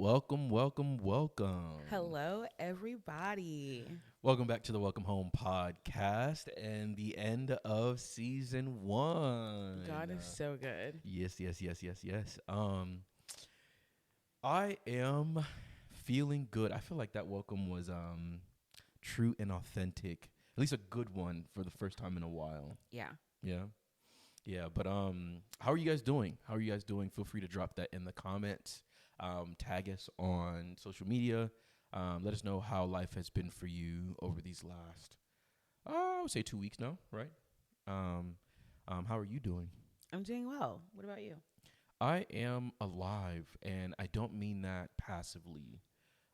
Welcome, welcome, welcome. Hello, everybody. Welcome back to the Welcome Home podcast and the end of season 1. God is so good. Yes. I am feeling good. I feel like that welcome was true and authentic. At least a good one for the first time in a while. Yeah. Yeah. Yeah, but how are you guys doing? Feel free to drop that in the comments. Tag us on social media. Let us know how life has been for you over these last, I would say 2 weeks now, right? How are you doing? I'm doing well. What about you? I am alive, and I don't mean that passively.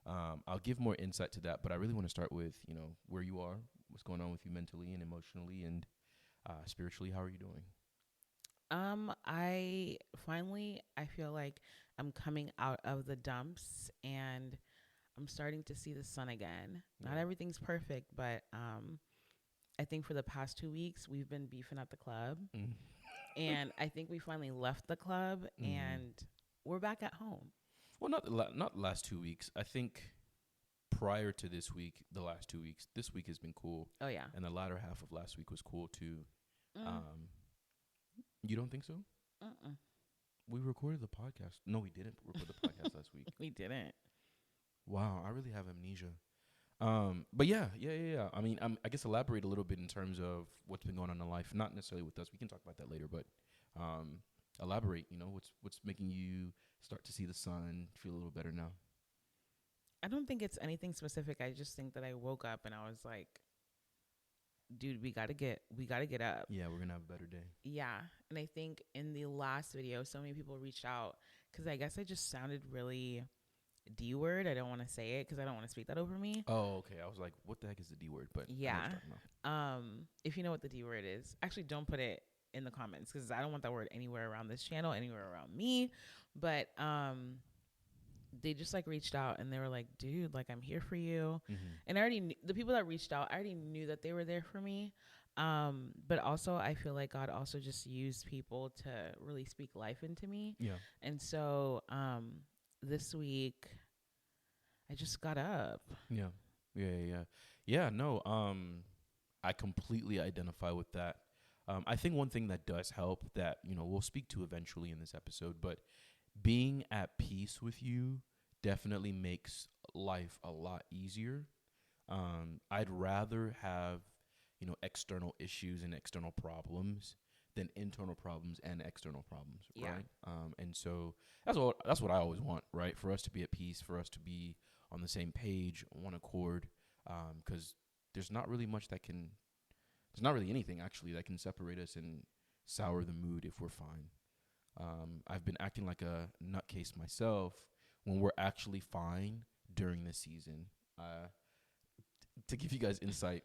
I'll give more insight to that, but I really want to start with, where you are, what's going on with you mentally and emotionally and spiritually. How are you doing? I feel like I'm coming out of the dumps and I'm starting to see the sun again. Not Yeah. everything's perfect, but I think for the past 2 weeks we've been beefing at the club, Mm. and I think we finally left the club and we're back at home. Well, not the last 2 weeks. I think prior to this week, the last 2 weeks, this week has been cool, Oh yeah. and the latter half of last week was cool too. Mm. Um, you don't think so? Mm-mm. We recorded the podcast. No, we didn't record the podcast last week. We didn't. Wow, I really have amnesia. But yeah. I mean, I guess elaborate a little bit in terms of what's been going on in life. Not necessarily with us. We can talk about that later, but elaborate. What's making you start to see the sun, feel a little better now? I don't think it's anything specific. I just think that I woke up and I was like, dude, we gotta get up. Yeah, we're gonna have a better day. Yeah. And I think in the last video, so many people reached out because I guess I just sounded really D word. I don't want to say it because I don't want to speak that over me. Oh, okay. I was like, what the heck is the D word? But I know what Yeah. you're talking about. If you know what the D word is, actually don't put it in the comments because I don't want that word anywhere around this channel, anywhere around me. But they just like reached out and they were like, dude, like I'm here for you. And I already the people that reached out, I already knew that they were there for me. But also I feel like God also just used people to really speak life into me. Yeah. And so this week I just got up. Yeah. No. I completely identify with that. I think one thing that does help that we'll speak to eventually in this episode, but being at peace with you definitely makes life a lot easier. I'd rather have external issues and external problems than internal problems and external problems, Yeah. right? And so that's what I always want, right? For us to be at peace, for us to be on the same page, one accord, because there's not really anything actually that can separate us and sour the mood if we're fine. I've been acting like a nutcase myself when we're actually fine during this season. To give you guys insight,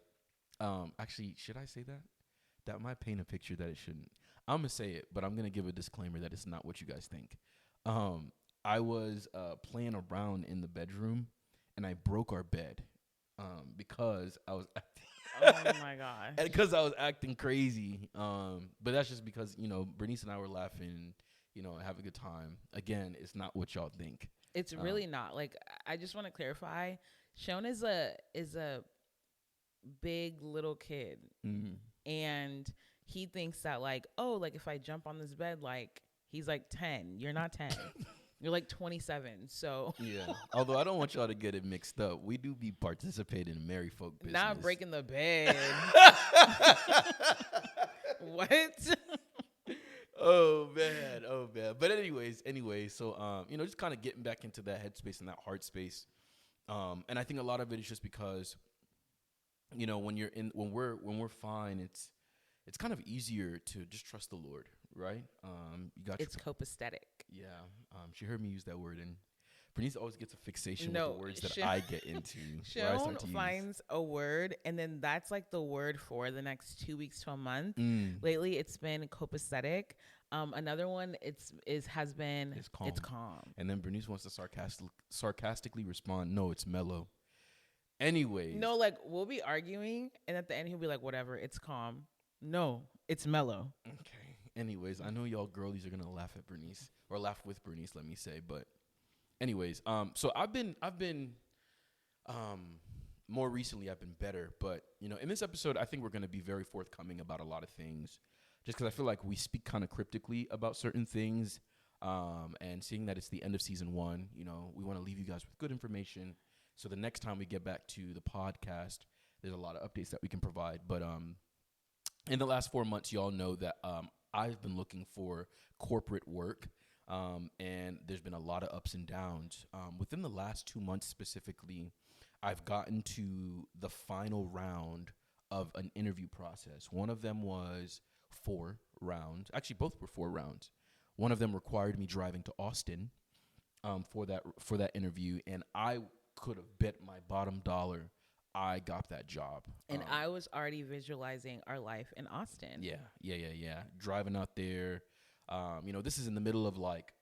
actually, should I say that? That might paint a picture that it shouldn't. I'm gonna say it, but I'm gonna give a disclaimer that it's not what you guys think. I was playing around in the bedroom, and I broke our bed because I was acting. Oh my gosh. And because I was acting crazy. But that's just because Bernice and I were laughing, have a good time. Again, it's not what y'all think. It's really not. Like I just want to clarify. Sean is a big little kid, and he thinks that like, oh, like if I jump on this bed, like he's like 10. You're not 10. You're like 27. So Yeah. Although I don't want y'all to get it mixed up. We do be participating in married folk business. not breaking the bed. What? Oh man. But anyways, so just kind of getting back into that headspace and that heart space. And I think a lot of it is just because when we're fine, it's kind of easier to just trust the Lord, right? It's copacetic. Yeah. She heard me use that word, and Bernice always gets a fixation with No, the words that I get into. where I Sean start to finds a word, and then that's like the word for the next 2 weeks to a month. use. Lately, it's been copacetic. Another one has been It's calm. It's calm. And then Bernice wants to sarcastically respond, no, it's mellow. Anyways. No, like we'll be arguing, and at the end he'll be like, "Whatever, it's calm." No, it's mellow. Okay. Anyways, I know y'all girlies are gonna laugh at Bernice or laugh with Bernice, let me say, but anyways, so I've been more recently I've been better, but you know, in this episode, I think we're going to be very forthcoming about a lot of things, just because I feel like we speak kind of cryptically about certain things, and seeing that it's the end of season 1, you know, we want to leave you guys with good information, so the next time we get back to the podcast, there's a lot of updates that we can provide. But in the last 4 months, y'all know that I've been looking for corporate work. And there's been a lot of ups and downs. Within the last 2 months specifically, I've gotten to the final round of an interview process. One of them was 4 rounds. Actually, both were 4 rounds. One of them required me driving to Austin for that interview, and I could have bet my bottom dollar I got that job. And I was already visualizing our life in Austin. Yeah. Driving out there. You know, this is in the middle of like,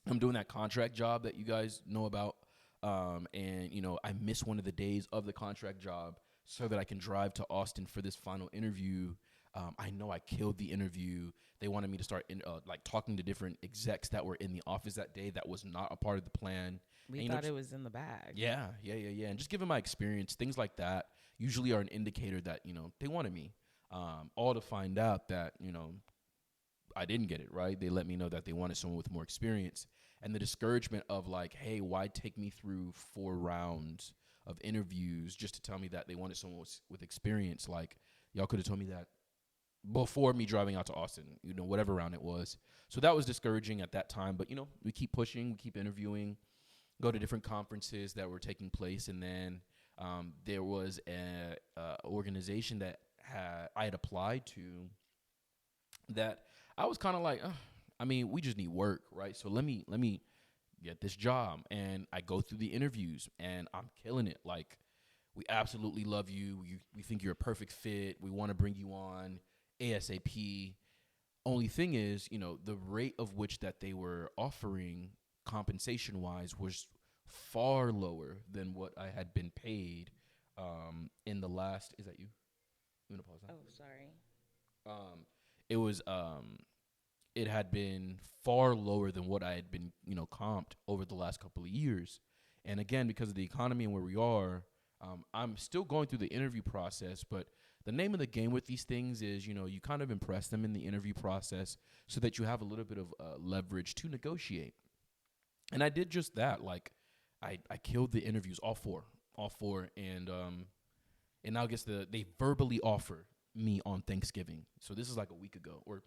I'm doing that contract job that you guys know about. And, you know, I miss one of the days of the contract job so that I can drive to Austin for this final interview. I know I killed the interview. They wanted me to start like talking to different execs that were in the office that day. That was not a part of the plan. We thought it was in the bag. Yeah. And just given my experience, things like that usually are an indicator that, you know, they wanted me. All to find out that, you know, I didn't get it, right? They let me know that they wanted someone with more experience. And the discouragement of like, hey, why take me through 4 rounds of interviews just to tell me that they wanted someone with experience? Like, y'all could have told me that before me driving out to Austin, you know, whatever round it was. So that was discouraging at that time. But, you know, we keep pushing, we keep interviewing, go to different conferences that were taking place. And then there was a organization that I had applied to that I was kind of like, I mean, we just need work, right? So let me get this job. And I go through the interviews and I'm killing it. Like, we absolutely love you. We think you're a perfect fit. We want to bring you on ASAP. Only thing is, you know, the rate of which that they were offering compensation wise was far lower than what I had been paid in the last. Is that you? You want to pause that? Oh, sorry. It was it had been far lower than what I had been, you know, comped over the last couple of years. And again, because of the economy and where we are, I'm still going through the interview process, but the name of the game with these things is, you know, you kind of impress them in the interview process so that you have a little bit of leverage to negotiate. And I did just that. Like, I killed the interviews, all four, and now they verbally offered me on Thanksgiving. So this is like a week ago or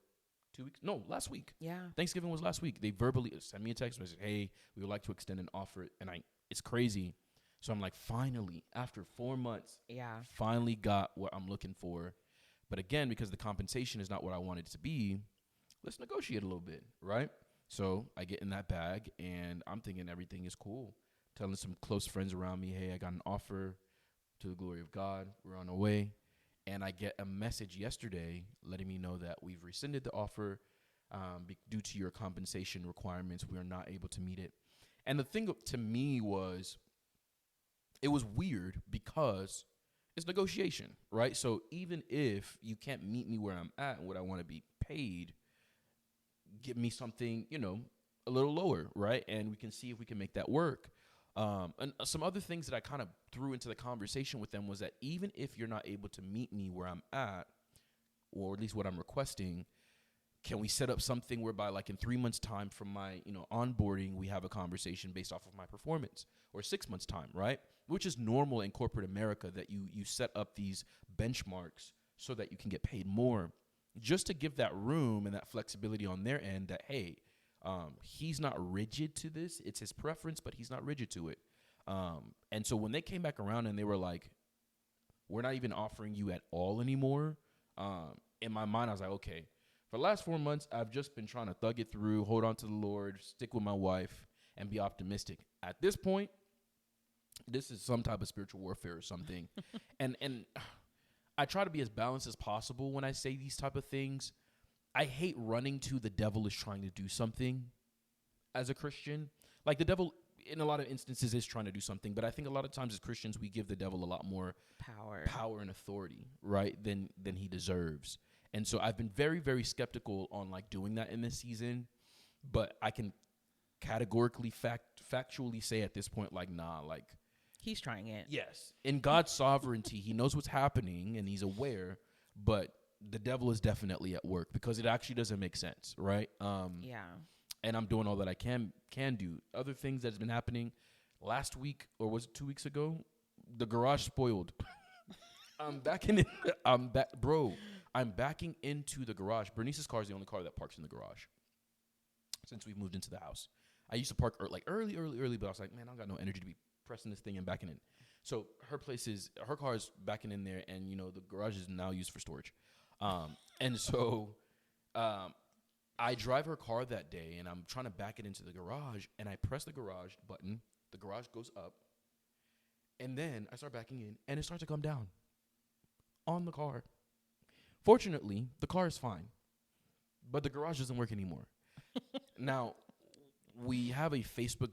2 weeks. No, last week. Yeah. Thanksgiving was last week. They verbally sent me a text message. Hey, we would like to extend an offer. And it's crazy. So I'm like, finally, after 4 months, finally got what I'm looking for. But again, because the compensation is not what I wanted it to be, let's negotiate a little bit, right? So I get in that bag and I'm thinking everything is cool. Telling some close friends around me, hey, I got an offer, to the glory of God. We're on our way. And I get a message yesterday letting me know that we've rescinded the offer due to your compensation requirements. We are not able to meet it. And the thing to me was, it was weird because it's negotiation, right? So even if you can't meet me where I'm at and what I want to be paid, give me something, you know, a little lower, right? And we can see if we can make that work. And some other things that I kind of threw into the conversation with them was that even if you're not able to meet me where I'm at, or at least what I'm requesting, can we set up something whereby, like, in 3 months' time from my, you know, onboarding, we have a conversation based off of my performance, or 6 months' time, right? Which is normal in corporate America, that you set up these benchmarks so that you can get paid more, just to give that room and that flexibility on their end that, hey, he's not rigid to this. It's his preference, but he's not rigid to it. And so when they came back around and they were like, we're not even offering you at all anymore, in my mind, I was like, okay, for the last 4 months, I've just been trying to thug it through, hold on to the Lord, stick with my wife, and be optimistic. At this point, this is some type of spiritual warfare or something. and I try to be as balanced as possible when I say these type of things. I hate running to the devil is trying to do something as a Christian. Like, the devil, in a lot of instances, is trying to do something. But I think a lot of times as Christians, we give the devil a lot more power and authority, right, than he deserves. And so I've been very, very skeptical on, like, doing that in this season. But I can categorically factually say at this point, like, nah, like, He's trying it. yes, in God's sovereignty, he knows what's happening and he's aware, but the devil is definitely at work because it actually doesn't make sense, right? Yeah. And I'm doing all that I can do. Other things that's been happening last week, or was it 2 weeks ago? The garage spoiled. I'm backing in. I'm backing into the garage. Bernice's car is the only car that parks in the garage since we've moved into the house. I used to park early, but I was like, man, I don't got no energy to be pressing this thing and backing in. So her car is backing in there, and the garage is now used for storage. And so I drive her car that day, and I'm trying to back it into the garage, and I press the garage button. The garage goes up, and then I start backing in, and it starts to come down on the car. Fortunately, the car is fine, but the garage doesn't work anymore. Now, we have a Facebook,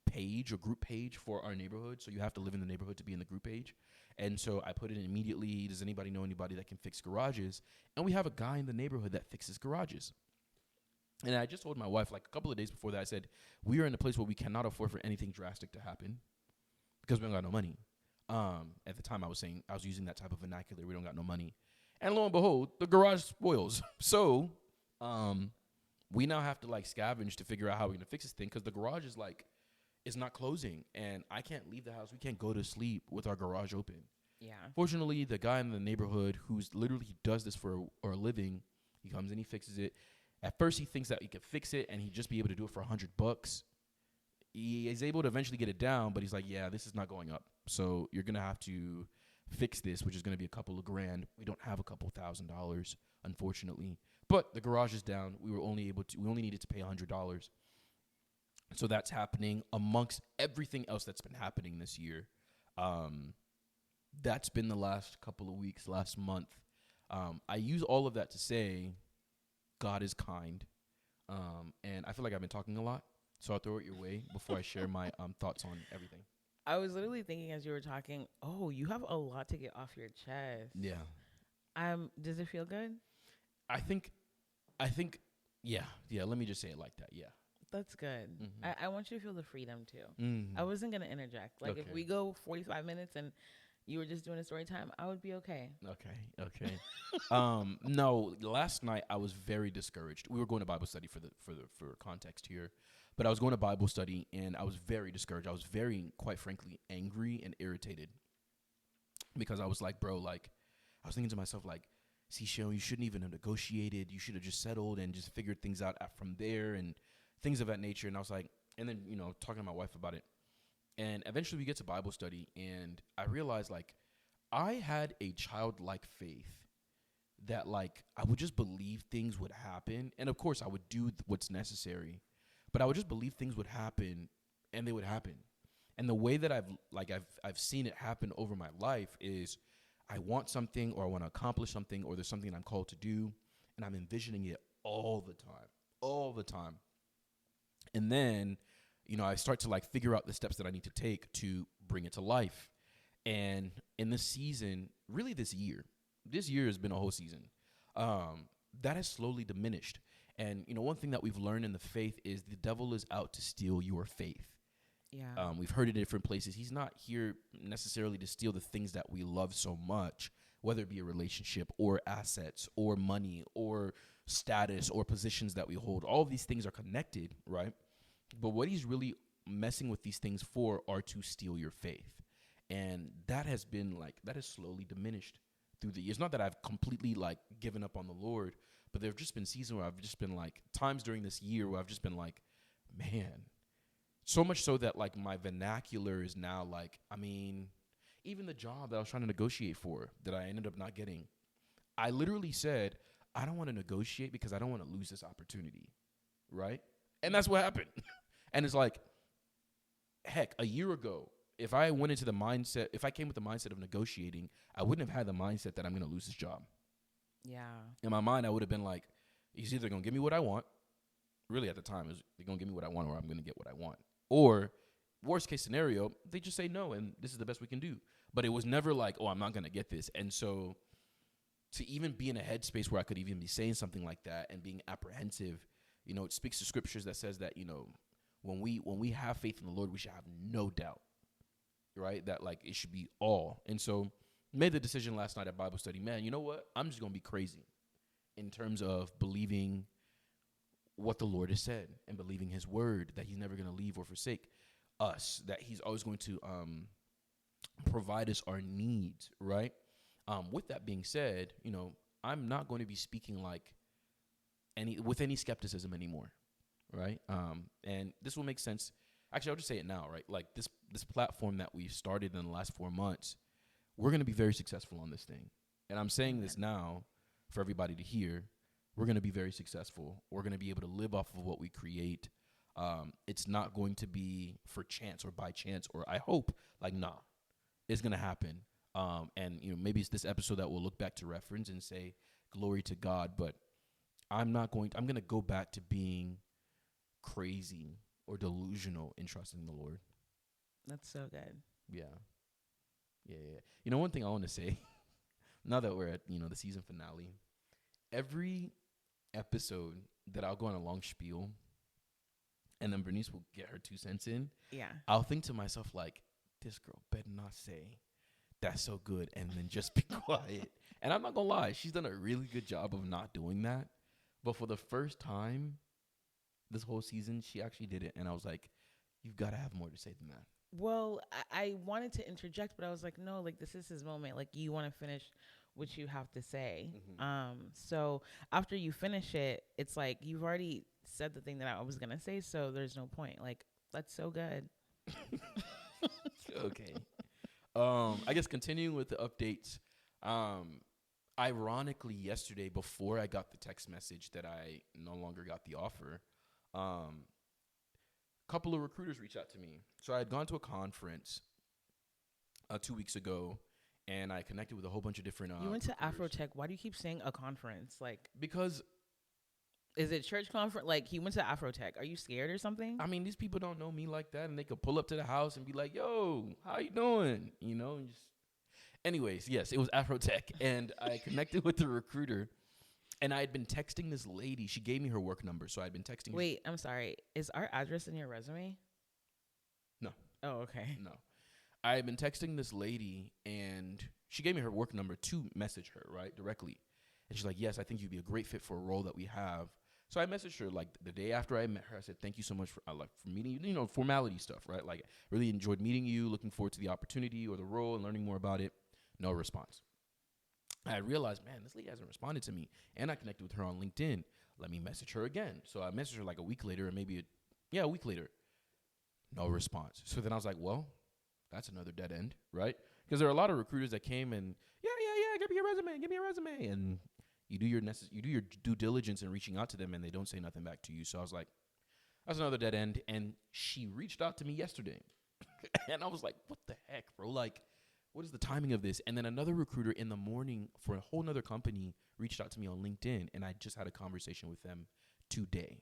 page or group page for our neighborhood, so you have to live in the neighborhood to be in the group page. And so I put it in immediately, does anybody know anybody that can fix garages? And we have a guy in the neighborhood that fixes garages. And I just told my wife, like a couple of days before that, I said, we are in a place where we cannot afford for anything drastic to happen because we don't got no money. At the time I was using that type of vernacular, we don't got no money. And lo and behold, the garage spoils. So we now have to scavenge to figure out how we're going to fix this thing because the garage is not closing, and I can't leave the house. We can't go to sleep with our garage open. Yeah. Fortunately, the guy in the neighborhood he does this for a living, he comes in, he fixes it. At first, he thinks that he could fix it, and he'd just be able to do it for $100. He is able to eventually get it down, but he's like, yeah, this is not going up. So you're going to have to fix this, which is going to be a couple of grand. We don't have a couple $1,000s, unfortunately. But the garage is down. We only needed to pay $100. So that's happening amongst everything else that's been happening this year. That's been the last couple of weeks, last month. I use all of that to say God is kind. And I feel like I've been talking a lot, so I'll throw it your way before I share my thoughts on everything. I was literally thinking as you were talking, oh, you have a lot to get off your chest. Yeah. Does it feel good? I think, yeah. Let me just say it like that. Yeah. That's good. Mm-hmm. I want you to feel the freedom too. Mm-hmm. I wasn't going to interject. Okay. If we go 45 minutes and you were just doing a story time, I would be okay. Okay. No, last night I was very discouraged. We were going to Bible study for context here, but I was going to Bible study and I was very discouraged. I was very, quite frankly, angry and irritated because I was like, bro, I was thinking to myself, see, Sharon, you shouldn't even have negotiated. You should have just settled and just figured things out from there and things of that nature. And I was like, and then, talking to my wife about it. And eventually we get to Bible study, and I realized, I had a childlike faith that, I would just believe things would happen. And, of course, I would do what's necessary. But I would just believe things would happen, and they would happen. And the way that I've seen it happen over my life is I want something or I want to accomplish something or there's something I'm called to do, and I'm envisioning it all the time. And then, I start to figure out the steps that I need to take to bring it to life. And in this season, really this year has been a whole season, that has slowly diminished. And, one thing that we've learned in the faith is the devil is out to steal your faith. Yeah. We've heard it in different places. He's not here necessarily to steal the things that we love so much, whether it be a relationship or assets or money or status or positions that we hold. All of these things are connected, right? But what he's really messing with these things for are to steal your faith. And that has been that has slowly diminished through the years. Not that I've completely given up on the Lord, but there have just been seasons where I've just been times during this year where I've just been man, so much so that my vernacular is now even the job that I was trying to negotiate for that I ended up not getting, I literally said, I don't want to negotiate because I don't want to lose this opportunity. Right. And that's what happened. And it's heck, a year ago, if I came with the mindset of negotiating, I wouldn't have had the mindset that I'm going to lose this job. Yeah. In my mind, I would have been he's either going to give me what I want. Really, at the time, they're going to give me what I want or I'm going to get what I want. Or, worst case scenario, they just say no and this is the best we can do. But it was never oh, I'm not going to get this. And so to even be in a headspace where I could even be saying something like that and being apprehensive, it speaks to scriptures that says that, when we have faith in the Lord, we should have no doubt, right? That like it should be all. And so made the decision last night at Bible study, man, you know what? I'm just going to be crazy in terms of believing what the Lord has said and believing his word, that he's never going to leave or forsake us, that he's always going to provide us our needs, right? With that being said, I'm not going to be speaking like with any skepticism anymore, right? And this will make sense. Actually, I'll just say it now, right? Like this platform that we've started in the last 4 months, we're going to be very successful on this thing. And I'm saying this now for everybody to hear. We're going to be very successful. We're going to be able to live off of what we create. It's not going to be for chance or by chance, or I hope, it's going to happen. And maybe it's this episode that we'll look back to reference and say, glory to God. But I'm going to go back to being crazy or delusional in trusting the Lord. That's so good. Yeah. One thing I want to say, now that we're at, the season finale, every episode that I'll go on a long spiel and then Bernice will get her 2 cents in. Yeah. I'll think to myself, like, this girl better not say that's so good and then just be quiet. And I'm not going to lie, she's done a really good job of not doing that. But for the first time this whole season, she actually did it. And I was like, you've got to have more to say than that. Well, I wanted to interject, but I was like, no, like, this is his moment. Like, you want to finish what you have to say. Mm-hmm. So after you finish it, it's like you've already said the thing that I was going to say, so there's no point. Like, that's so good. Okay. I guess continuing with the updates, ironically, yesterday, before I got the text message that I no longer got the offer, couple of recruiters reached out to me. So I had gone to a conference 2 weeks ago, and I connected with a whole bunch of different You went to recruiters. Afrotech. Why do you keep saying a conference? Like, Because, is it church conference? Like, he went to Afrotech. Are you scared or something? I mean, these people don't know me like that, and they could pull up to the house and be like, yo, how you doing? And just... Anyways, yes, it was Afrotech, and I connected with the recruiter, and I had been texting this lady. She gave me her work number, so I had been texting her. Wait, I'm sorry. Is our address in your resume? No. Oh, okay. No. I had been texting this lady, and she gave me her work number to message her, right, directly. And she's like, yes, I think you'd be a great fit for a role that we have. So I messaged her, like, the day after I met her. I said, thank you so much for meeting you, formality stuff, right? Like, really enjoyed meeting you, looking forward to the opportunity or the role and learning more about it. No response. I realized, man, this lady hasn't responded to me. And I connected with her on LinkedIn. Let me message her again. So I messaged her like a week later, and maybe a week later. No response. So then I was like, well, that's another dead end, right? Because there are a lot of recruiters that came and, give me your resume. And you do your due diligence in reaching out to them, and they don't say nothing back to you. So I was like, that's another dead end. And she reached out to me yesterday. And I was like, what the heck, bro? Like, what is the timing of this? And then another recruiter in the morning for a whole nother company reached out to me on LinkedIn, and I just had a conversation with them today.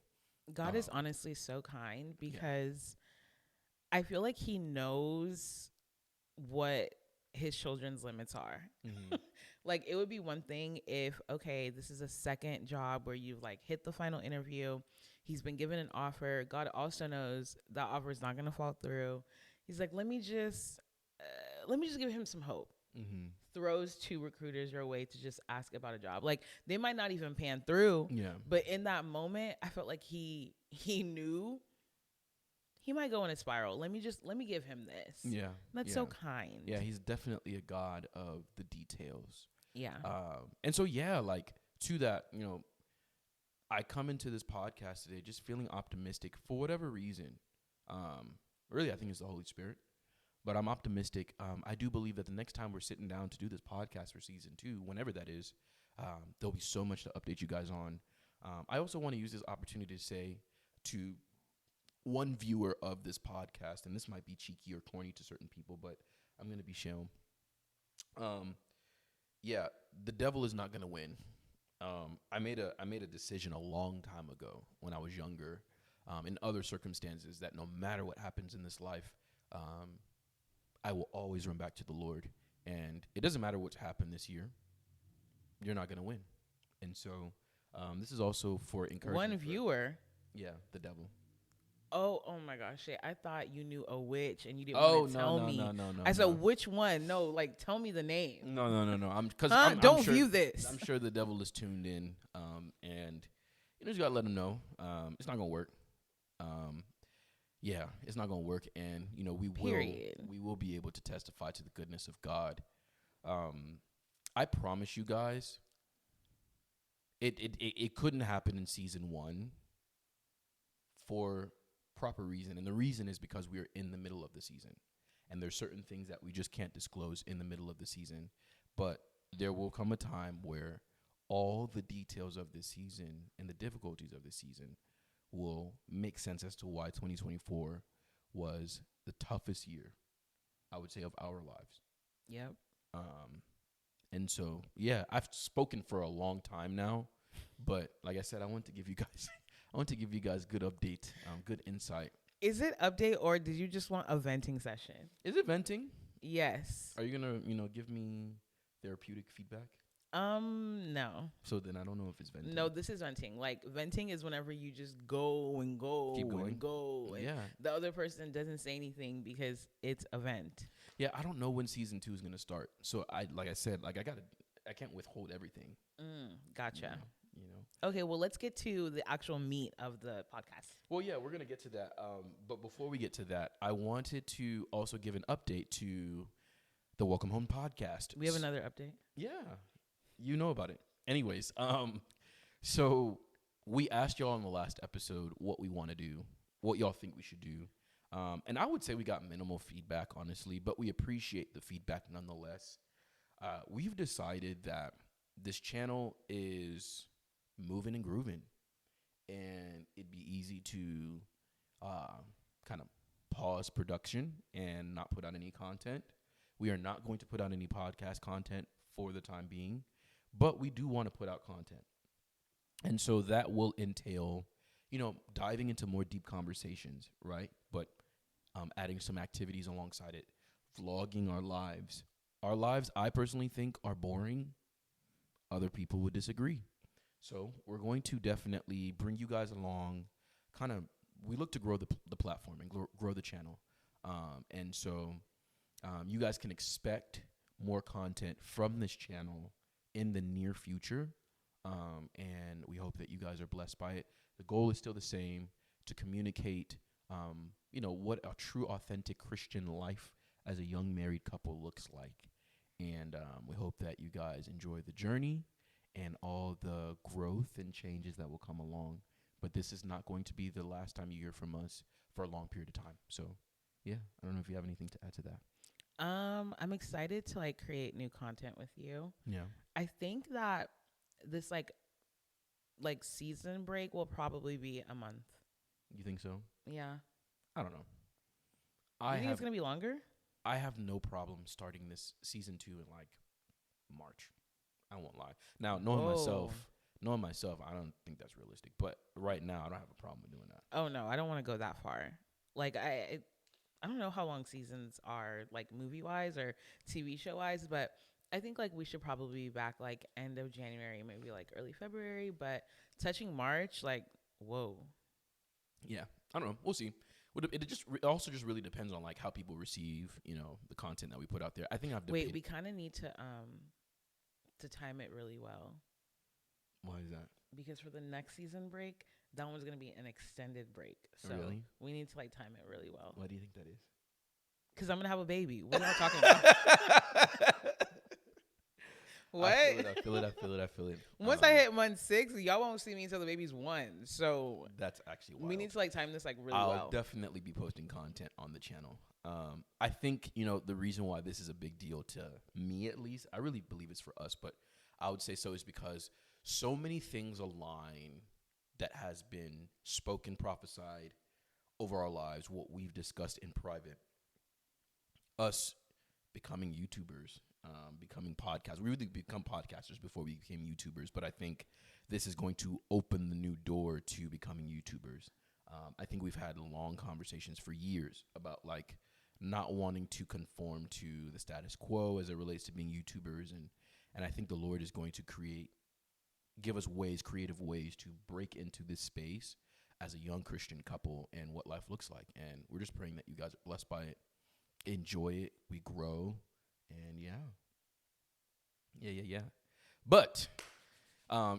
God is honestly so kind, because I feel like he knows what his children's limits are. Mm-hmm. Like, it would be one thing if, okay, this is a second job where you've like hit the final interview. He's been given an offer. God also knows that offer is not going to fall through. He's like, let me just give him some hope. Mm-hmm. Throws 2 recruiters your way to just ask about a job. Like, they might not even pan through. Yeah. But in that moment, I felt like he knew he might go in a spiral. Let me give him this. Yeah. That's so kind. Yeah, he's definitely a God of the details. Yeah. And so, like, to that, I come into this podcast today just feeling optimistic for whatever reason. Really, I think it's the Holy Spirit. But I'm optimistic. I do believe that the next time we're sitting down to do this podcast for season 2, whenever that is, there'll be so much to update you guys on. I also want to use this opportunity to say to one viewer of this podcast, and this might be cheeky or corny to certain people, but I'm going to be shown. The devil is not going to win. I made a decision a long time ago when I was younger, in other circumstances, that no matter what happens in this life, I will always run back to the Lord. And it doesn't matter what's happened this year. You're not going to win. And so this is also for encouragement. One viewer. Yeah, the devil. Oh my gosh, shit. I thought you knew a witch and you didn't Oh want to no tell no me. no no no I said, no which one? No, like, tell me the name. no. Because Huh? I'm Don't sure view this. I'm sure the devil is tuned in. And you just gotta let him know. It's not gonna work. Um, yeah, it's not gonna work. And Period. we will be able to testify to the goodness of God. Um, I promise you guys, it couldn't happen in season 1 for proper reason. And the reason is because we are in the middle of the season. And there's certain things that we just can't disclose in the middle of the season. But there will come a time where all the details of this season and the difficulties of this season will make sense as to why 2024 was the toughest year, I would say, of our lives. Yep. And so, yeah, I've spoken for a long time now, but like I said, I want to give you guys, good update, good insight. Is it update or did you just want a venting session? Is it venting? Yes. Are you gonna, give me therapeutic feedback? No. So then I don't know if it's venting. No, this is venting. Like, venting is whenever you just go and go Keep going. and go. And Yeah. the other person doesn't say anything because it's a vent. Yeah, I don't know when season 2 is gonna start. So like I said, I can't withhold everything. Gotcha. You know. Okay, well, let's get to the actual meat of the podcast. Well, yeah, we're gonna get to that. But before we get to that, I wanted to also give an update to the Welcome Home podcast. We have another update. Yeah, you know about it. Anyways, so we asked y'all in the last episode what we want to do, what y'all think we should do. And I would say we got minimal feedback, honestly, but we appreciate the feedback nonetheless. We've decided that this channel is moving and grooving, and it'd be easy to kind of pause production and not put out any content. We are not going to put out any podcast content for the time being, but we do want to put out content. And so that will entail, diving into more deep conversations, right? But adding some activities alongside it, vlogging our lives. Our lives, I personally think, are boring. Other people would disagree. So we're going to definitely bring you guys along. We look to grow the platform and grow the channel. And so you guys can expect more content from this channel in the near future. And we hope that you guys are blessed by it. The goal is still the same, to communicate, what a true, authentic Christian life as a young married couple looks like. And we hope that you guys enjoy the journey and all the growth and changes that will come along. But this is not going to be the last time you hear from us for a long period of time. So, yeah, I don't know if you have anything to add to that. I'm excited to create new content with you. Yeah. I think that this like season break will probably be a month. You think so? Yeah. I don't know. You think it's gonna be longer? I have no problem starting this season 2 in March. I won't lie. Now, knowing myself, I don't think that's realistic. But right now, I don't have a problem with doing that. Oh no, I don't want to go that far. I don't know how long seasons are, movie wise or TV show wise, but I think we should probably be back end of January, maybe early February. But touching March, whoa. Yeah, I don't know. We'll see. It also just really depends on how people receive the content that we put out there. I think I've debated. Wait, we kind of need to time it really well. Why is that? Because for the next season break, that one's gonna be an extended break. So really? We need to time it really well. Why do you think that is? Because I'm gonna have a baby. What are you talking about? What? I feel it. Once I hit month 6, y'all won't see me until the baby's 1. So that's actually wild. We need to time this really I'll well. I'll definitely be posting content on the channel. I think the reason why this is a big deal to me, at least, I really believe it's for us, but I would say so is because so many things align that has been spoken, prophesied over our lives, what we've discussed in private, us becoming YouTubers, becoming podcasters. We really become podcasters before we became YouTubers, but I think this is going to open the new door to becoming YouTubers. I think we've had long conversations for years about not wanting to conform to the status quo as it relates to being YouTubers, and I think the Lord is going to give us creative ways to break into this space as a young Christian couple and what life looks like. And we're just praying that you guys are blessed by it, enjoy it, we grow, and yeah. But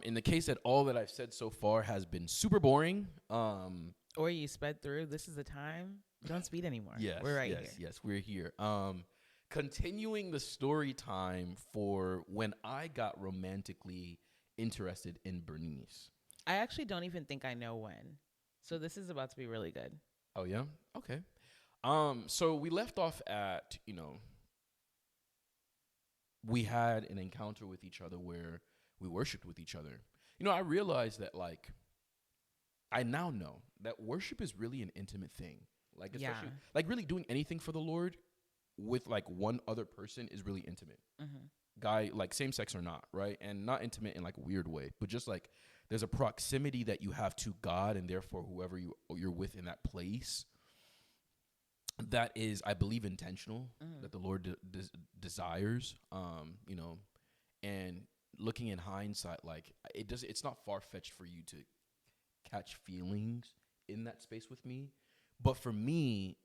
in the case that all that I've said so far has been super boring, or you sped through, this is the time. Don't speed anymore. Yes, we're right here. Yes, we're here. Continuing the story time for when I got romantically interested in Bernice. I actually don't even think I know when. So this is about to be really good. Oh, yeah? Okay. So we left off at, we had an encounter with each other where we worshiped with each other. I realized that, like, I now know that worship is really an intimate thing. Like, especially, like, really doing anything for the Lord with, like, one other person is really intimate. Mm-hmm. Guy, like, same sex or not, right? And not intimate in, like, a weird way, but just, like, there's a proximity that you have to God and therefore whoever you're with in that place that is, I believe, intentional, that the Lord desires, and looking in hindsight, like, it's not far-fetched for you to catch feelings in that space with me. But for me,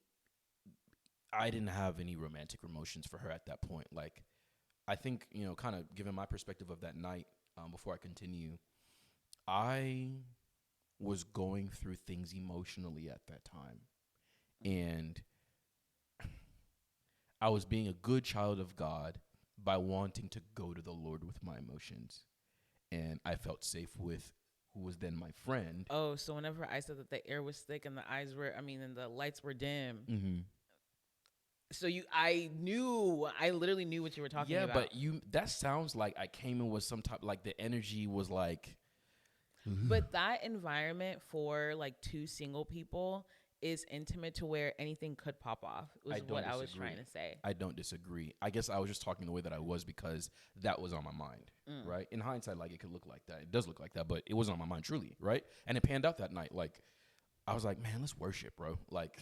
I didn't have any romantic emotions for her at that point. Like, I think, kind of given my perspective of that night, before I continue, I was going through things emotionally at that time. And I was being a good child of God by wanting to go to the Lord with my emotions. And I felt safe with who was then my friend. Oh, so whenever I said that the air was thick and and the lights were dim. Mm-hmm. So I literally knew what you were talking about. Yeah, but that sounds like I came in with some type, like the energy was like. But that environment for like two single people is intimate to where anything could pop off, was what I was trying to say. I don't disagree. I guess I was just talking the way that I was because that was on my mind, right? In hindsight, like, it could look like that. It does look like that, but it was on my mind truly, right? And it panned out that night. Like, I was like, man, let's worship, bro. Like,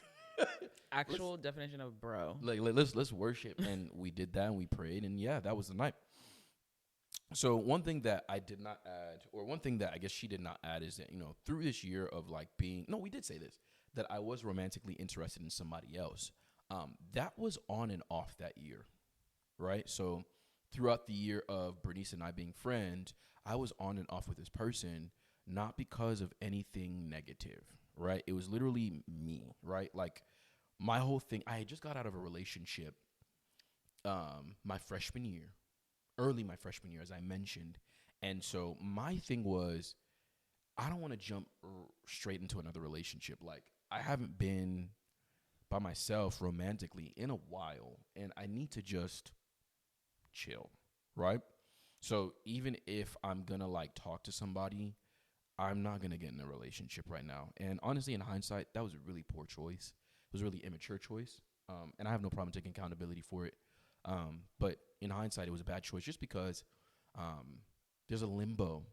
actual definition of bro. Like, let's worship, and we did that, and we prayed, and yeah, that was the night. So one thing that I did not add, or one thing that I guess she did not add, is that, through this year of like we did say this, that I was romantically interested in somebody else. That was on and off that year, right? So throughout the year of Bernice and I being friends, I was on and off with this person, not because of anything negative, right? It was literally me, right? Like, my whole thing, I had just got out of a relationship my freshman year, as I mentioned. And so my thing was, I don't want to jump straight into another relationship. Like, I haven't been by myself romantically in a while, and I need to just chill, right? So even if I'm going to, like, talk to somebody, I'm not going to get in a relationship right now. And honestly, in hindsight, that was a really poor choice. It was a really immature choice, and I have no problem taking accountability for it. But in hindsight, it was a bad choice just because there's a limbo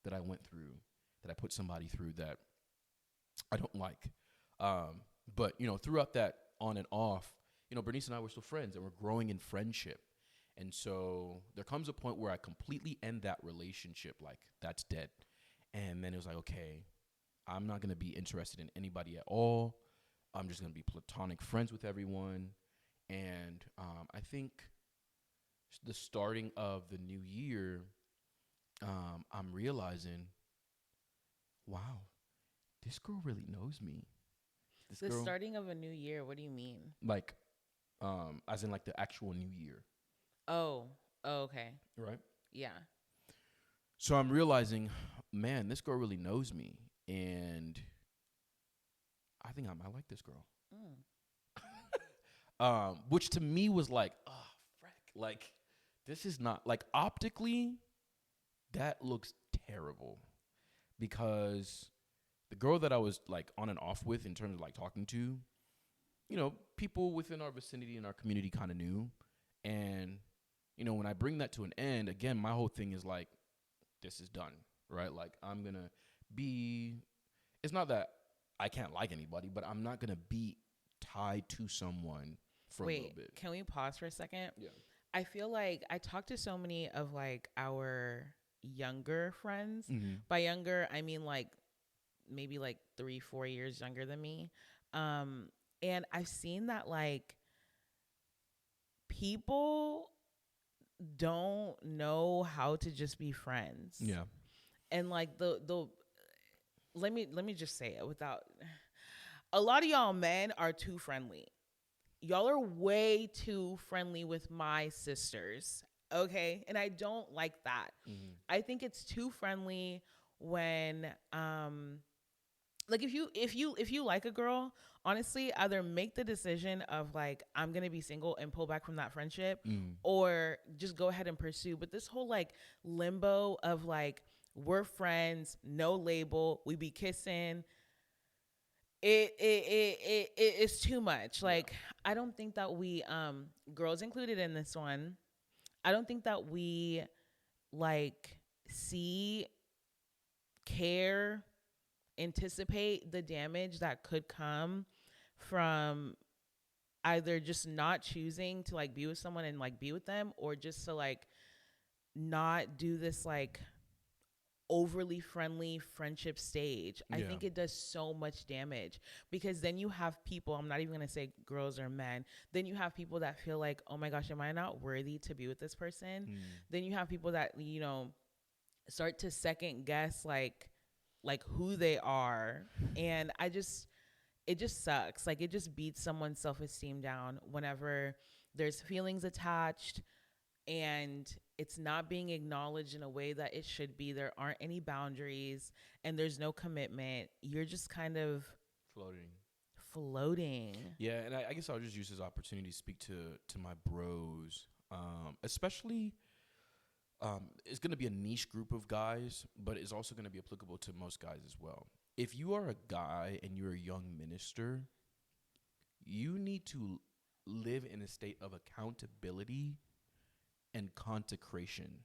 that I went through, that I put somebody through that I don't like. But, throughout that on and off, Bernice and I were still friends, and we're growing in friendship. And so there comes a point where I completely end that relationship, like, that's dead. And then it was like, okay, I'm not going to be interested in anybody at all. I'm just going to be platonic friends with everyone. And I think the starting of the new year, I'm realizing, wow, this girl really knows me. The starting of a new year, what do you mean? Like, as in, like, the actual new year. Oh, okay. Right? Yeah. So I'm realizing, man, this girl really knows me. And I think I might like this girl. Which to me was like, oh, frick. Like, this is not, like, optically, that looks terrible. Because the girl that I was, like, on and off with in terms of, like, talking to, people within our vicinity and our community kind of knew. And, when I bring that to an end, again, my whole thing is like, this is done, right? Like, I'm going to be, it's not that I can't like anybody, but I'm not going to be tied to someone for a little bit. Can we pause for a second? Yeah. I feel like I talk to so many of, like, our younger friends. Mm-hmm. By younger, I mean, like, maybe like 3-4 years younger than me. And I've seen that like people don't know how to just be friends. Yeah. And like the let me just say it without, a lot of y'all men are too friendly. Y'all are way too friendly with my sisters. Okay? And I don't like that. Mm-hmm. I think it's too friendly when like if you like a girl, honestly, either make the decision of like I'm gonna be single and pull back from that friendship, Mm. or just go ahead and pursue. But this whole like limbo of like we're friends, no label, we be kissing, it's too much. Yeah. Like I don't think that we girls included in this one, I don't think that we like see, care, anticipate the damage that could come from either just not choosing to like be with someone and like be with them, or just to like not do this like overly friendly friendship stage. I Yeah. think it does so much damage, because then you have people, I'm not even going to say girls or men, then you have people that feel like, oh my gosh, am I not worthy to be with this person? Mm. Then you have people that, start to second guess like who they are. And it just sucks. Like it just beats someone's self-esteem down whenever there's feelings attached and it's not being acknowledged in a way that it should be. There aren't any boundaries and there's no commitment. You're just kind of floating. Yeah, and I guess I'll just use this opportunity to speak to my bros, especially. It's going to be a niche group of guys, but it's also going to be applicable to most guys as well. If you are a guy and you're a young minister, you need to live in a state of accountability and consecration.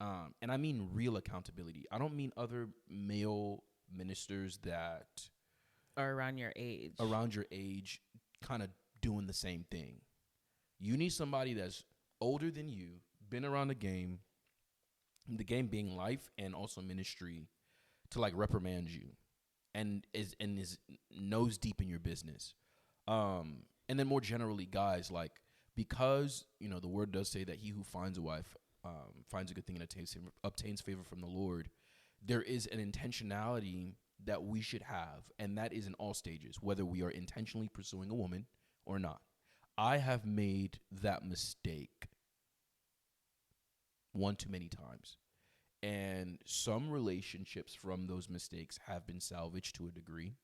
And I mean real accountability. I don't mean other male ministers that Or around your age. kind of doing the same thing. You need somebody that's older than you, been around the game being life and also ministry, to like reprimand you and is nose deep in your business. And then more generally, guys, like, because the word does say that he who finds a wife finds a good thing and obtains favor from the Lord. There is an intentionality that we should have, and that is in all stages, whether we are intentionally pursuing a woman or not. I have made that mistake one too many times. And some relationships from those mistakes have been salvaged to a degree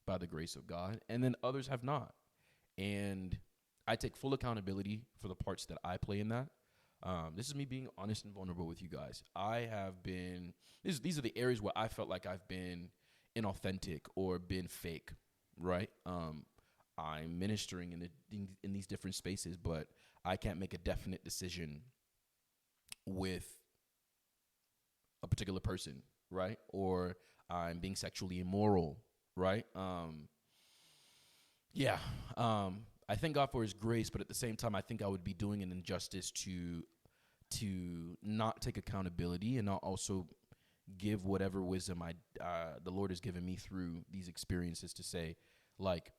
by the grace of God, and then others have not. And I take full accountability for the parts that I play in that. This is me being honest and vulnerable with you guys. I have been, these are the areas where I felt like I've been inauthentic or been fake, right? I'm ministering in these different spaces, but I can't make a definite decision with a particular person, right? Or I'm being sexually immoral, right? I thank God for his grace, but at the same time, I think I would be doing an injustice to not take accountability and not also give whatever wisdom the Lord has given me through these experiences to say, like,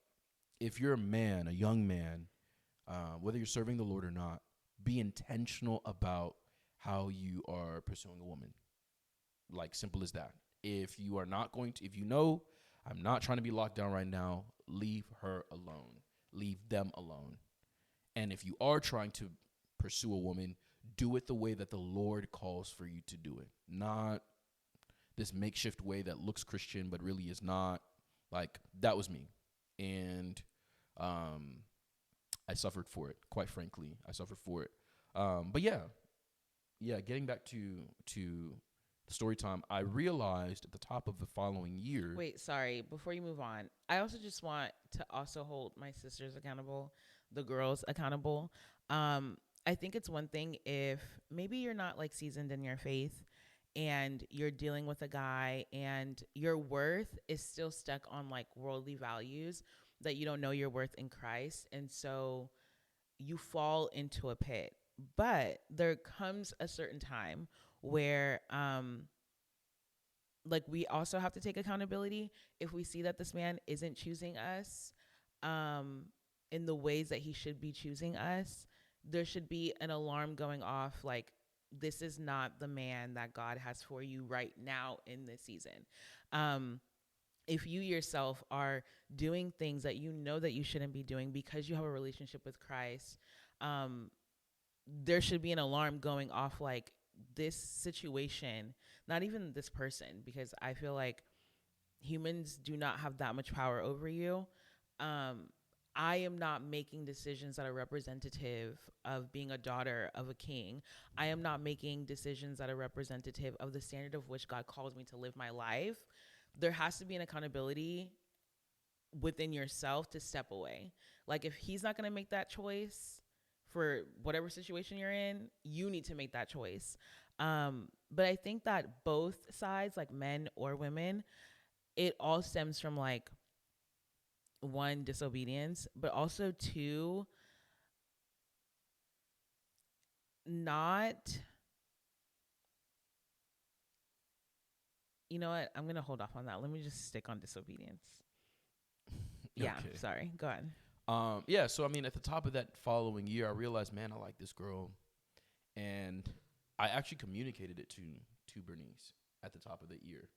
if you're a young man, whether you're serving the Lord or not, be intentional about how you are pursuing a woman. Like, simple as that. If you are not going to, if you know, I'm not trying to be locked down right now, leave her alone. Leave them alone. And if you are trying to pursue a woman, do it the way that the Lord calls for you to do it. Not this makeshift way that looks Christian but really is not. Like, that was me. And I suffered for it, quite frankly. I suffered for it. But getting back to the story time, I realized at the top of the following year. Wait, sorry. Before you move on, I also just want to also hold my sisters accountable, the girls accountable. I think it's one thing if maybe you're not like seasoned in your faith and you're dealing with a guy and your worth is still stuck on like worldly values, that you don't know your worth in Christ. And so you fall into a pit. But there comes a certain time where like we also have to take accountability if we see that this man isn't choosing us in the ways that he should be choosing us. There should be an alarm going off, like, this is not the man that God has for you right now in this season. If you yourself are doing things that you know that you shouldn't be doing because you have a relationship with Christ, there should be an alarm going off, like, this situation, not even this person, because I feel like humans do not have that much power over you. I am not making decisions that are representative of being a daughter of a king. I am not making decisions that are representative of the standard of which God calls me to live my life. There has to be an accountability within yourself to step away. Like, if he's not going to make that choice for whatever situation you're in, you need to make that choice. But I think that both sides, like men or women, it all stems from, like, one, disobedience, but also two, not, you know what? I'm going to hold off on that. Let me just stick on disobedience. Yeah. Okay. Sorry. Go ahead. Yeah. So, I mean, at the top of that following year, I realized, man, I like this girl. And I actually communicated it to Bernice at the top of the year.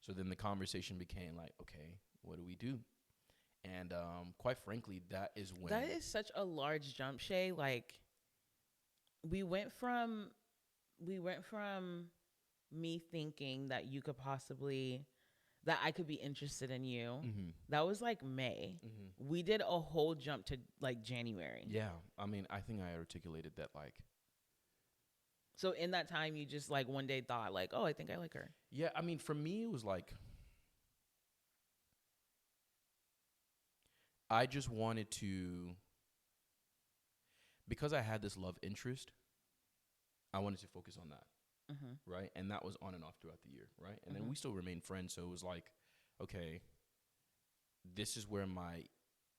So then the conversation became like, okay, what do we do? And quite frankly, that is when. That is such a large jump, Shay. Like, we went from me thinking that you could possibly, that I could be interested in you. Mm-hmm. That was like May. Mm-hmm. We did a whole jump to like January. Yeah. I mean, I think I articulated that, like. So in that time, you just like one day thought like, oh, I think I like her. Yeah. I mean, for me, it was like, I just wanted to, because I had this love interest, I wanted to focus on that. Mm-hmm. Right. And that was on and off throughout the year. Right. And Mm-hmm. then we still remained friends. So it was like, okay, this is where my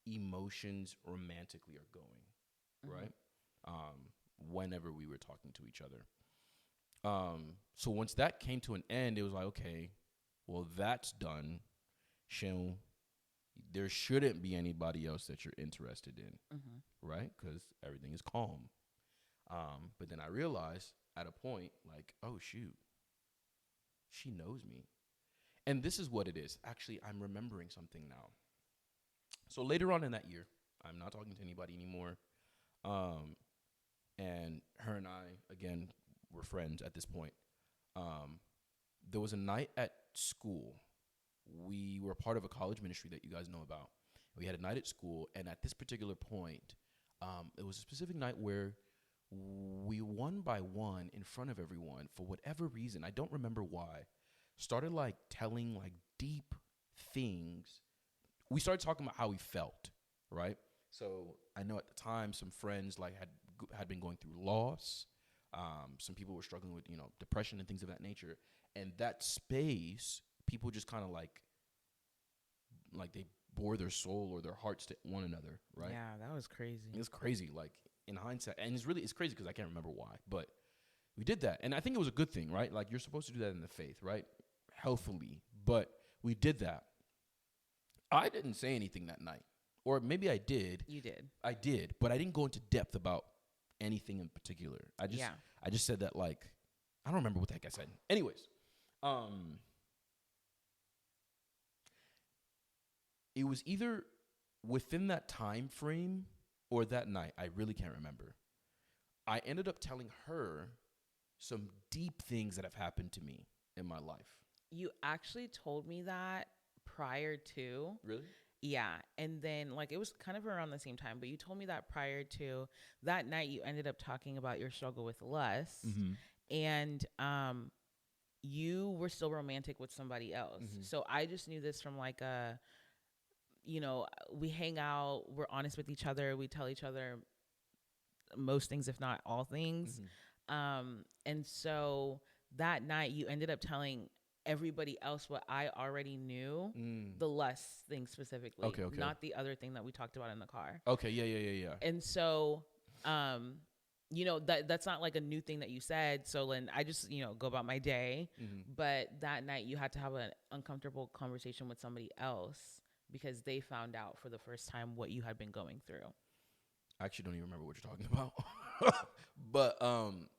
emotions romantically are going. Mm-hmm. Right. Whenever we were talking to each other. So once that came to an end, it was like, okay, well, that's done. There shouldn't be anybody else that you're interested in. Mm-hmm. Right? Because everything is calm. But then I realized at a point, like, oh, shoot, she knows me. And this is what it is. Actually, I'm remembering something now. So later on in that year, I'm not talking to anybody anymore. And her and I, again, were friends at this point. There was a night at school. We were part of a college ministry that you guys know about. We had a night at school, and at this particular point, it was a specific night where we one by one in front of everyone, for whatever reason, I don't remember why, started like telling like deep things. We started talking about how we felt, right? So I know at the time some friends like had been going through loss. Some people were struggling with, depression and things of that nature. And that space, people just kind of like they bore their soul or their hearts to one another, right? Yeah, that was crazy. It's crazy, like in hindsight. And it's crazy because I can't remember why, but we did that. And I think it was a good thing, right? Like, you're supposed to do that in the faith, right? Healthily. But we did that. I didn't say anything that night. Or maybe I did. You did. I did, but I didn't go into depth about anything in particular. I just said that, like, I don't remember what the heck I said. Anyways, it was either within that time frame or that night. I really can't remember. I ended up telling her some deep things that have happened to me in my life. You actually told me that prior to. Really? Yeah. And then, like, it was kind of around the same time, but you told me that prior to that night. You ended up talking about your struggle with lust. Mm-hmm. And you were still romantic with somebody else. Mm-hmm. So I just knew this from like we hang out, we're honest with each other, we tell each other most things, if not all things. Mm-hmm. And so that night you ended up telling everybody else what I already knew, the lust thing specifically, not the other thing that we talked about in the car. Okay, yeah. And so that's not like a new thing that you said. So then I just, go about my day. But that night you had to have an uncomfortable conversation with somebody else because they found out for the first time what you had been going through. I actually don't even remember what you're talking about. But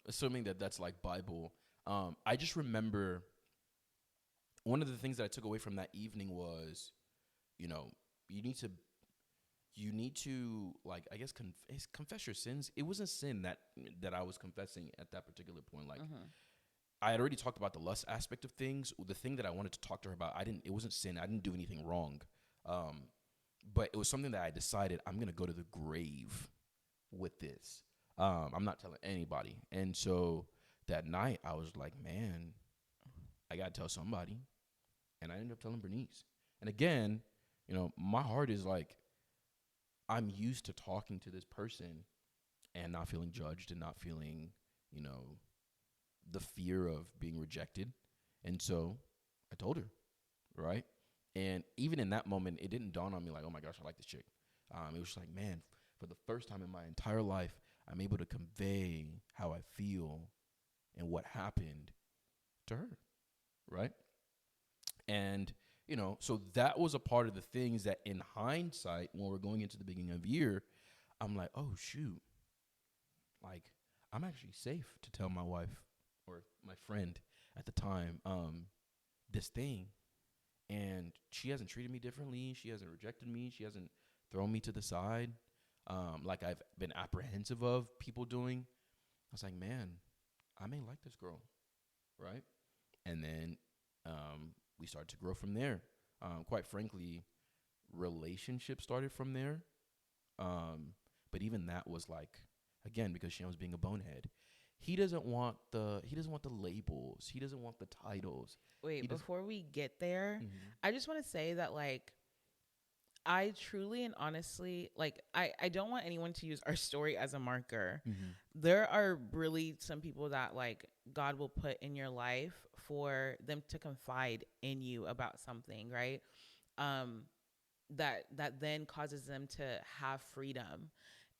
assuming that that's like Bible, I just remember one of the things that I took away from that evening was, you know, you need to like, I guess, confess your sins. It wasn't sin that I was confessing at that particular point. Like, I had already talked about the lust aspect of things. The thing that I wanted to talk to her about, it wasn't sin. I didn't do anything wrong. But it was something that I decided I'm going to go to the grave with this. I'm not telling anybody. And so that night I was like, man, I got to tell somebody. And I ended up telling Bernice. And again, my heart is like, I'm used to talking to this person and not feeling judged and not feeling, the fear of being rejected. And so I told her, right? And even in that moment, it didn't dawn on me like, oh my gosh, I like this chick. It was just like, man, for the first time in my entire life, I'm able to convey how I feel and what happened to her, right? And, so that was a part of the things that in hindsight, when we're going into the beginning of the year, I'm like, oh, shoot. Like, I'm actually safe to tell my wife or my friend at the time this thing. And she hasn't treated me differently. She hasn't rejected me. She hasn't thrown me to the side like I've been apprehensive of people doing. I was like, man, I may like this girl, right? And then we started to grow from there. Quite frankly, relationships started from there. But even that was like, again, because she was being a bonehead. He doesn't want the labels. He doesn't want the titles. Wait, before we get there, I just want to say that, like, I truly and honestly, like, I don't want anyone to use our story as a marker. There are really some people that, like, God will put in your life for them to confide in you about something, right? That then causes them to have freedom.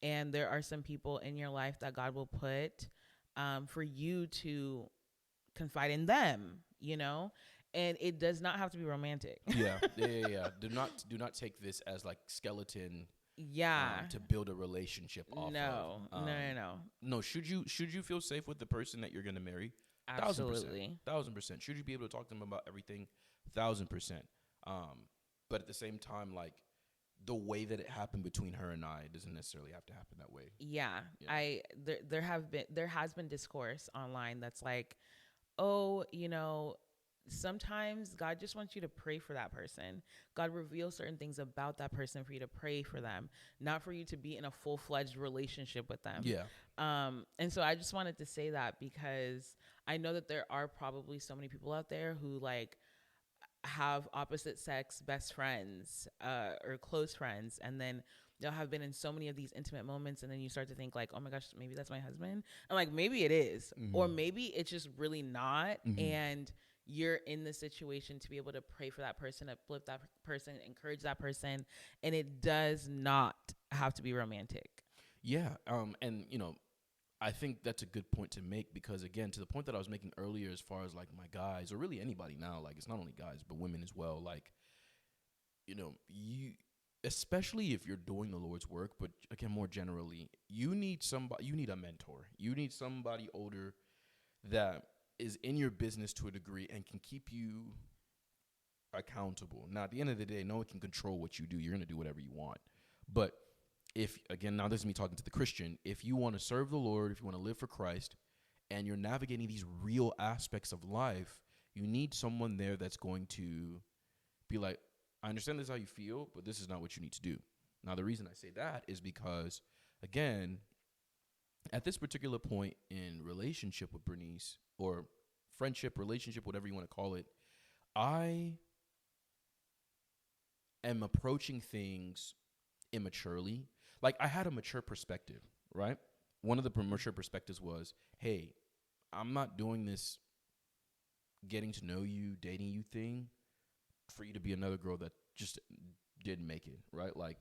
And there are some people in your life that God will put for you to confide in them, and it does not have to be romantic. Yeah. Do not take this as like skeleton. Yeah. To build a relationship off No. of. No. Should you feel safe with the person that you're gonna marry? Absolutely. 1,000%. Should you be able to talk to them about everything? 1,000%. But at the same time, like, the way that it happened between her and I doesn't necessarily have to happen that way. Yeah. There has been discourse online that's like, oh, sometimes God just wants you to pray for that person. God reveals certain things about that person for you to pray for them, not for you to be in a full-fledged relationship with them. Yeah. And so I just wanted to say that because I know that there are probably so many people out there who, like, have opposite sex best friends or close friends, and then they'll have been in so many of these intimate moments, and then you start to think like, oh my gosh, maybe that's my husband. And like, maybe it is, or maybe it's just really not. And you're in the situation to be able to pray for that person, uplift that person, encourage that person, and it does not have to be romantic. Yeah. And I think that's a good point to make because, again, to the point that I was making earlier as far as, like, my guys, or really anybody now, like, it's not only guys, but women as well. Like, you, especially if you're doing the Lord's work, but again, more generally, you need a mentor. You need somebody older that is in your business to a degree and can keep you accountable. Now, at the end of the day, no one can control what you do. You're going to do whatever you want. But if, again, now this is me talking to the Christian, if you want to serve the Lord, if you want to live for Christ, and you're navigating these real aspects of life, you need someone there that's going to be like, I understand this is how you feel, but this is not what you need to do. Now, the reason I say that is because, again, at this particular point in relationship with Bernice, or friendship, relationship, whatever you want to call it, I am approaching things immaturely. Like, I had a mature perspective, right? One of the mature perspectives was, hey, I'm not doing this getting to know you, dating you thing for you to be another girl that just didn't make it, right? Like,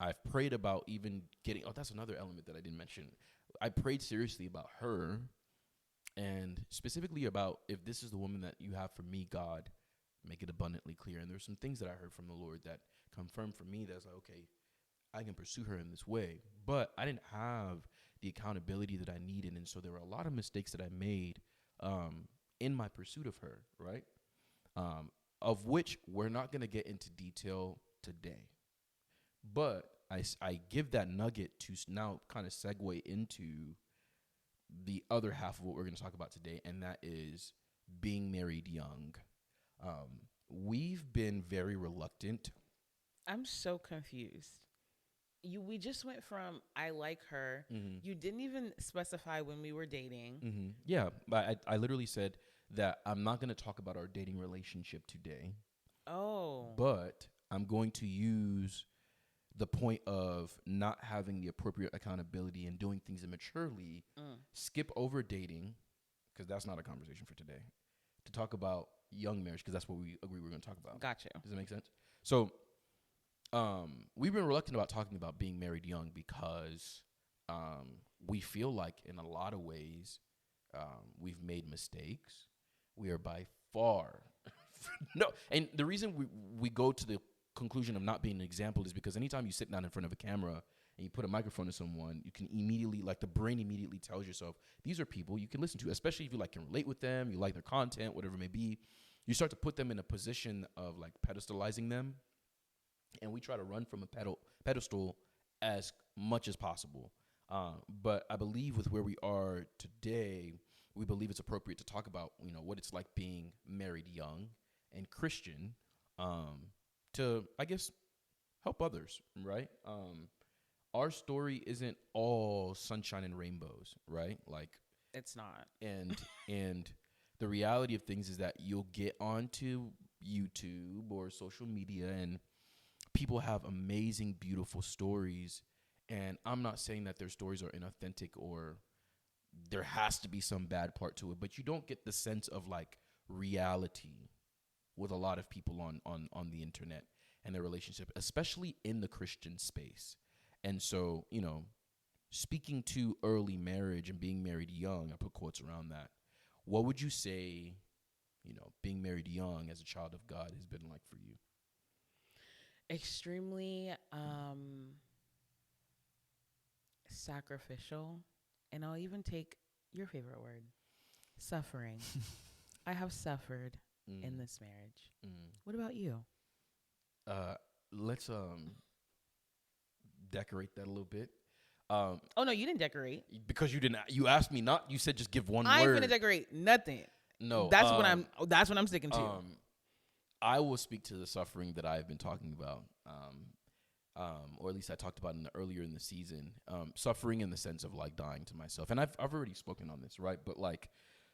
I've prayed about even getting, that's another element that I didn't mention. I prayed seriously about her, and specifically about, if this is the woman that you have for me, God, make it abundantly clear. And there's some things that I heard from the Lord that confirmed for me that's like, okay, I can pursue her in this way. But I didn't have the accountability that I needed. And so there were a lot of mistakes that I made in my pursuit of her, right? Of which we're not going to get into detail today. But I give that nugget to now kind of segue into the other half of what we're going to talk about today, and that is being married young. We've been very reluctant. I'm so confused. We just went from I like her. Mm-hmm. You didn't even specify when we were dating. Mm-hmm. Yeah, but I literally said that I'm not going to talk about our dating relationship today. Oh. But I'm going to use the point of not having the appropriate accountability and doing things immaturely, skip over dating, because that's not a conversation for today, to talk about young marriage, because that's what we agree we're going to talk about. Gotcha. Does that make sense? So we've been reluctant about talking about being married young because we feel like in a lot of ways we've made mistakes. We are by far no, and the reason we go to the conclusion of not being an example is because anytime you sit down in front of a camera and you put a microphone to someone, you can immediately, like the brain immediately tells yourself, these are people you can listen to, especially if you like can relate with them, you like their content, whatever it may be. You start to put them in a position of like pedestalizing them, and we try to run from a pedestal as much as possible. But I believe with where we are today, we believe it's appropriate to talk about, what it's like being married young and Christian, to, I guess, help others, right? Our story isn't all sunshine and rainbows, right? Like, It's not. And the reality of things is that you'll get onto YouTube or social media and people have amazing, beautiful stories. And I'm not saying that their stories are inauthentic or there has to be some bad part to it, but you don't get the sense of like reality with a lot of people on the internet and their relationship, especially in the Christian space. And so, speaking to early marriage and being married young, I put quotes around that. What would you say, being married young as a child of God has been like for you? Extremely sacrificial. And I'll even take your favorite word, suffering. I have suffered in this marriage. What about you? Let's decorate that a little bit. Oh no, you didn't decorate. Because you asked me not. You said just give one I word. ain't gonna decorate nothing. No, that's what I'm sticking to. I will speak to the suffering that I've been talking about, or at least I talked about earlier in the season. Suffering in the sense of like dying to myself, and I've already spoken on this, right? But like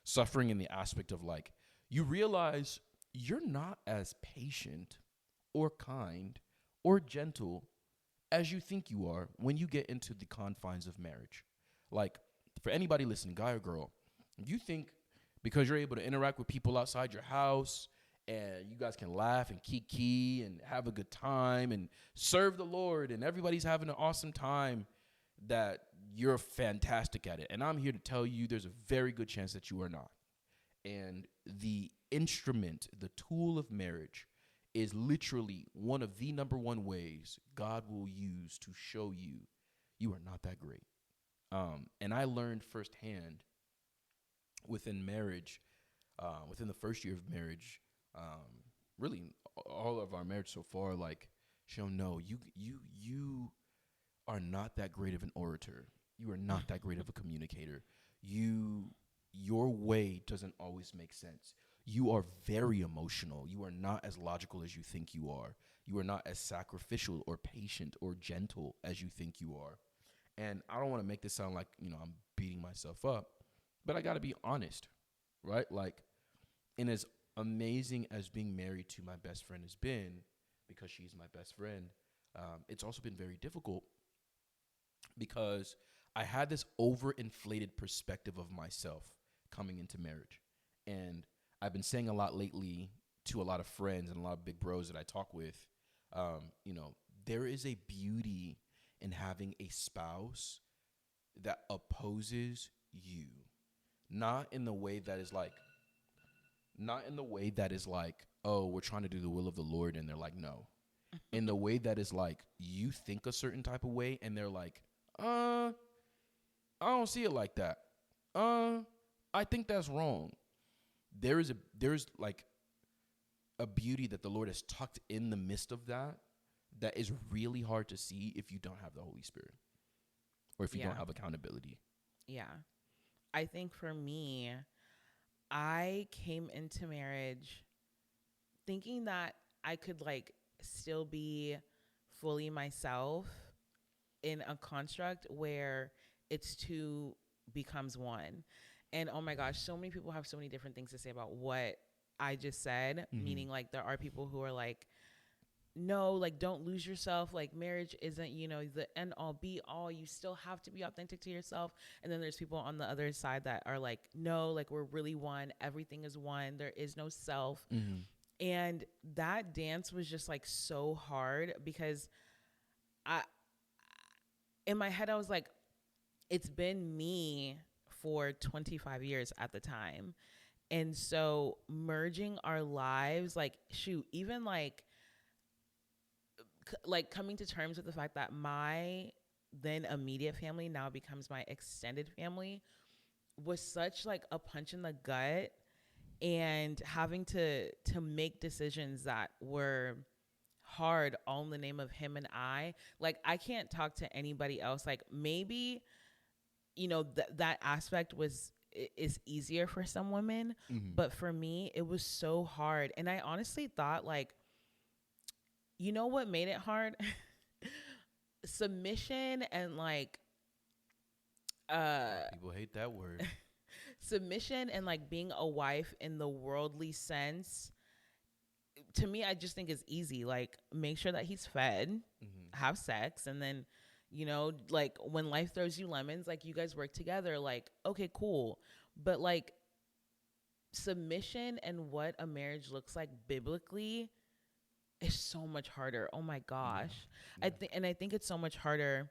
suffering in the aspect of like you realize you're not as patient or kind or gentle as you think you are when you get into the confines of marriage. Like, for anybody listening, guy or girl, you think because you're able to interact with people outside your house and you guys can laugh and kiki and have a good time and serve the Lord and everybody's having an awesome time, that you're fantastic at it. And I'm here to tell you there's a very good chance that you are not. And the instrument, the tool of marriage is literally one of the number one ways God will use to show you you are not that great. And I learned firsthand within marriage, within the first year of marriage, really all of our marriage so far, like, Sean, no, you are not that great of an orator. You are not that great of a communicator. Your way doesn't always make sense. You are very emotional. You are not as logical as you think you are. You are not as sacrificial or patient or gentle as you think you are. And I don't want to make this sound like, I'm beating myself up, but I got to be honest, right? Like, and as amazing as being married to my best friend has been, because she's my best friend, it's also been very difficult because I had this overinflated perspective of myself coming into marriage. And I've been saying a lot lately to a lot of friends and a lot of big bros that I talk with, there is a beauty in having a spouse that opposes you, not in the way that is like, oh, we're trying to do the will of the Lord, and they're like, no. In the way that is like, you think a certain type of way, and they're like, I don't see it like that. I think that's wrong. There's like a beauty that the Lord has tucked in the midst of that is really hard to see if you don't have the Holy Spirit, or if you don't have accountability. Yeah. I think for me, I came into marriage thinking that I could like still be fully myself in a construct where it's two becomes one. And oh my gosh, so many people have so many different things to say about what I just said, meaning like there are people who are like, no, like don't lose yourself. Like marriage isn't, the end all be all. You still have to be authentic to yourself. And then there's people on the other side that are like, no, like we're really one. Everything is one. There is no self. And that dance was just like so hard because in my head, I was like, it's been me for 25 years at the time. And so merging our lives, like, shoot, even like coming to terms with the fact that my then immediate family now becomes my extended family was such like a punch in the gut, and having to make decisions that were hard all in the name of him and I. Like I can't talk to anybody else. Like maybe, that aspect is easier for some women, but for me it was so hard. And I honestly thought like, you know what made it hard? Submission and like people hate that word. Submission and like being a wife in the worldly sense, to me I just think is easy. Like make sure that he's fed, have sex, and then like when life throws you lemons, like you guys work together, like okay, cool. But like submission and what a marriage looks like biblically is so much harder. Oh my gosh. Yeah. I think it's so much harder.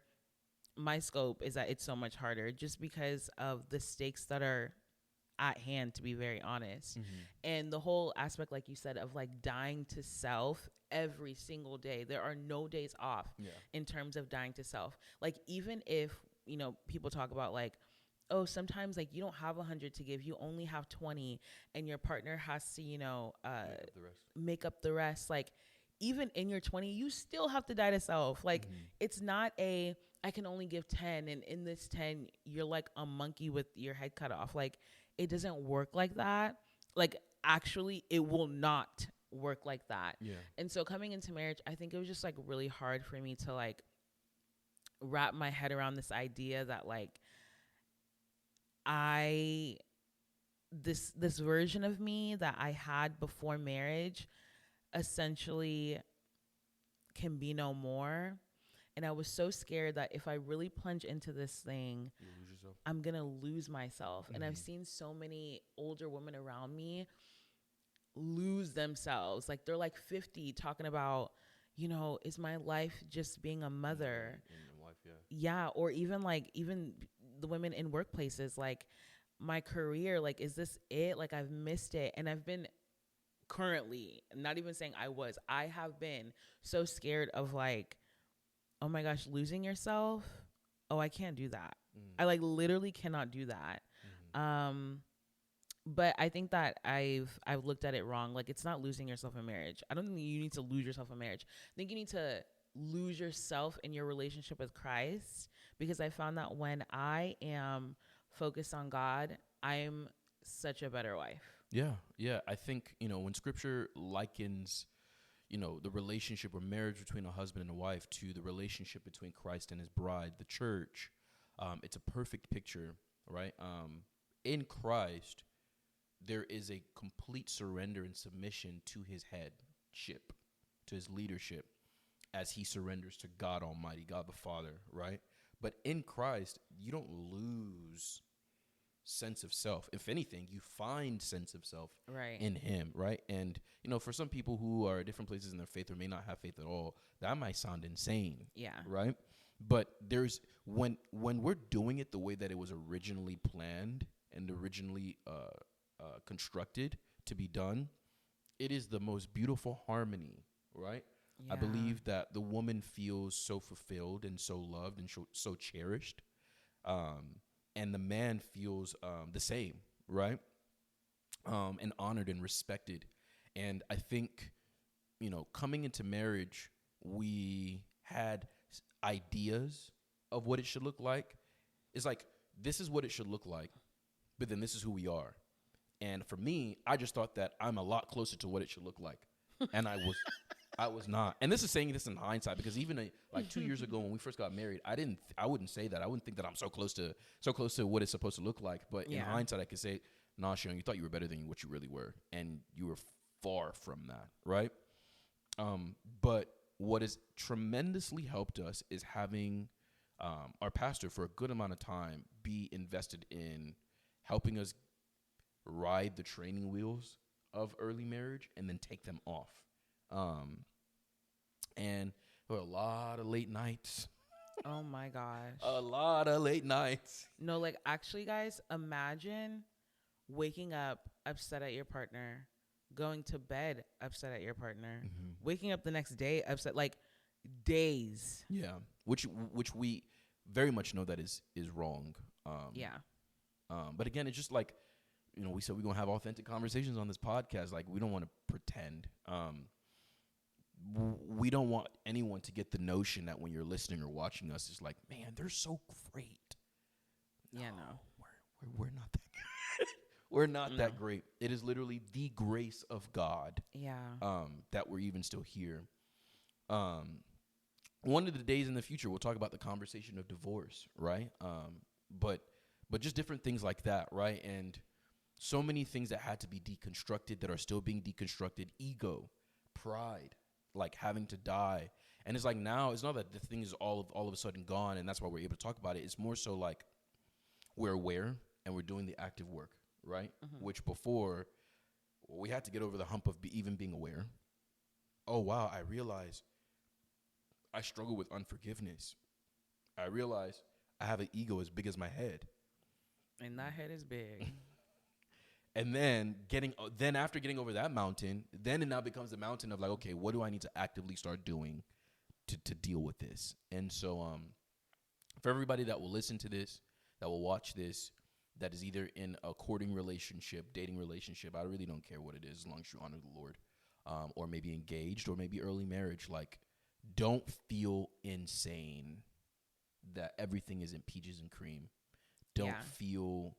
My scope is that it's so much harder just because of the stakes that are at hand, to be very honest. And the whole aspect, like you said, of like dying to self every single day. There are no days off in terms of dying to self. Like even if, people talk about like, oh, sometimes like you don't have 100 to give, you only have 20, and your partner has to, make up the rest. Like even in your 20, you still have to die to self. Like it's not I can only give 10, and in this 10 you're like a monkey with your head cut off. Like it doesn't work like that. Like actually it will not work like that. Yeah. And so coming into marriage, I think it was just like really hard for me to like wrap my head around this idea that like this version of me that I had before marriage essentially can be no more. And I was so scared that if I really plunge into this thing, I'm going to lose myself. And I've seen so many older women around me lose themselves. Like they're like 50 talking about, is my life just being a mother? Yeah. Or even the women in workplaces, like my career, like, is this it? Like I've missed it. And I've been currently, not even saying I have been so scared of like, oh my gosh, losing yourself. Oh, I can't do that. I like literally cannot do that. But I think that I've looked at it wrong. Like it's not losing yourself in marriage. I don't think you need to lose yourself in marriage. I think you need to lose yourself in your relationship with Christ, because I found that when I am focused on God, I'm such a better wife. Yeah. I think, when scripture likens, the relationship or marriage between a husband and a wife to the relationship between Christ and his bride, the church, it's a perfect picture, right? In Christ, there is a complete surrender and submission to his headship, to his leadership, as he surrenders to God Almighty, God the Father, right? But in Christ, you don't lose sense of self. If anything, you find sense of self in him, right? And for some people who are at different places in their faith or may not have faith at all, that might sound insane, right? But there's when we're doing it the way that it was originally planned and originally constructed to be done, it is the most beautiful harmony, right? I Yeah. believe that the woman feels so fulfilled and so loved and so cherished, um, and the man feels the same, right? And honored and respected. And I think, coming into marriage, we had ideas of what it should look like. It's like, this is what it should look like, but then this is who we are. And for me, I just thought that I'm a lot closer to what it should look like. And I was not. And this is saying this in hindsight, because even like 2 years ago when we first got married, I wouldn't say that. I wouldn't think that I'm so close to what it's supposed to look like. But in hindsight, I could say, nah, Sharon, you thought you were better than what you really were. And you were far from that, right? But what has tremendously helped us is having our pastor for a good amount of time be invested in helping us ride the training wheels of early marriage and then take them off. And there were a lot of late nights. Oh my gosh. A lot of late nights. No, like actually, guys, imagine waking up upset at your partner, going to bed upset at your partner, waking up the next day upset, like days. Yeah, which we very much know that is wrong. Yeah. But again, it's just like, we said we're gonna have authentic conversations on this podcast. Like, we don't want to pretend. We don't want anyone to get the notion that when you're listening or watching us, it's like, man, they're so great. Yeah, no. We're not that good. We're not that great. It is literally the grace of God. Yeah. That we're even still here. One of the days in the future, we'll talk about the conversation of divorce, right? But just different things like that, right? And so many things that had to be deconstructed that are still being deconstructed. Ego, pride, like having to die. And it's like, now it's not that the thing is all of a sudden gone and that's why we're able to talk about it. It's more so like we're aware and we're doing the active work, right? Which before, we had to get over the hump of even being aware. Oh, wow, I realize I struggle with unforgiveness. I realize I have an ego as big as my head. And that head is big. And then after getting over that mountain, then it now becomes the mountain of like, okay, what do I need to actively start doing to deal with this? And so for everybody that will listen to this, that will watch this, that is either in a courting relationship, dating relationship, I really don't care what it is as long as you honor the Lord, or maybe engaged or maybe early marriage, like, don't feel insane that everything is in peaches and cream. Don't feel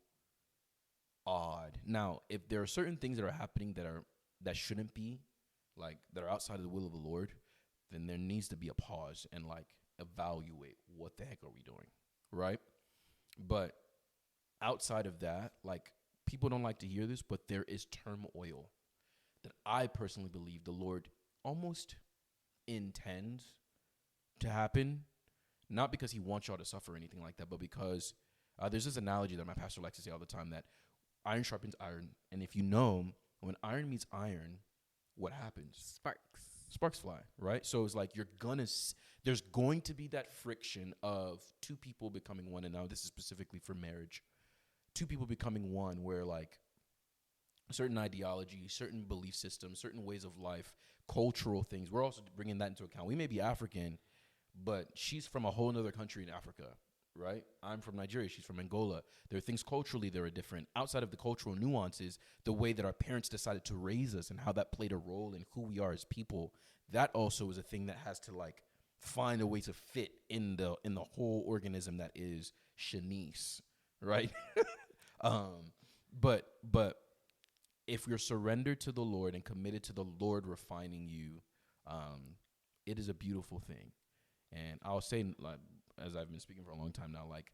odd. Now, if there are certain things that are happening that shouldn't be, like, that are outside of the will of the Lord, then there needs to be a pause and like evaluate what the heck are we doing, right? But outside of that, like, people don't like to hear this, but there is turmoil that I personally believe the Lord almost intends to happen, not because he wants y'all to suffer or anything like that, but because there's this analogy that my pastor likes to say all the time, that iron sharpens iron. And if you know, when iron meets iron, what happens? Sparks fly, right? So it's like there's going to be that friction of two people becoming one. And now this is specifically for marriage. Two people becoming one, where like certain ideology, certain belief systems, certain ways of life, cultural things, we're also bringing that into account. We may be African, but she's from a whole other country in Africa, right? I'm from Nigeria. She's from Angola. There are things culturally that are different. Outside of the cultural nuances, the way that our parents decided to raise us and how that played a role in who we are as people, that also is a thing that has to like find a way to fit in the whole organism that is Shanice, right? But if you're surrendered to the Lord and committed to the Lord refining you, it is a beautiful thing. And I'll say, like, as I've been speaking for a long time now, like,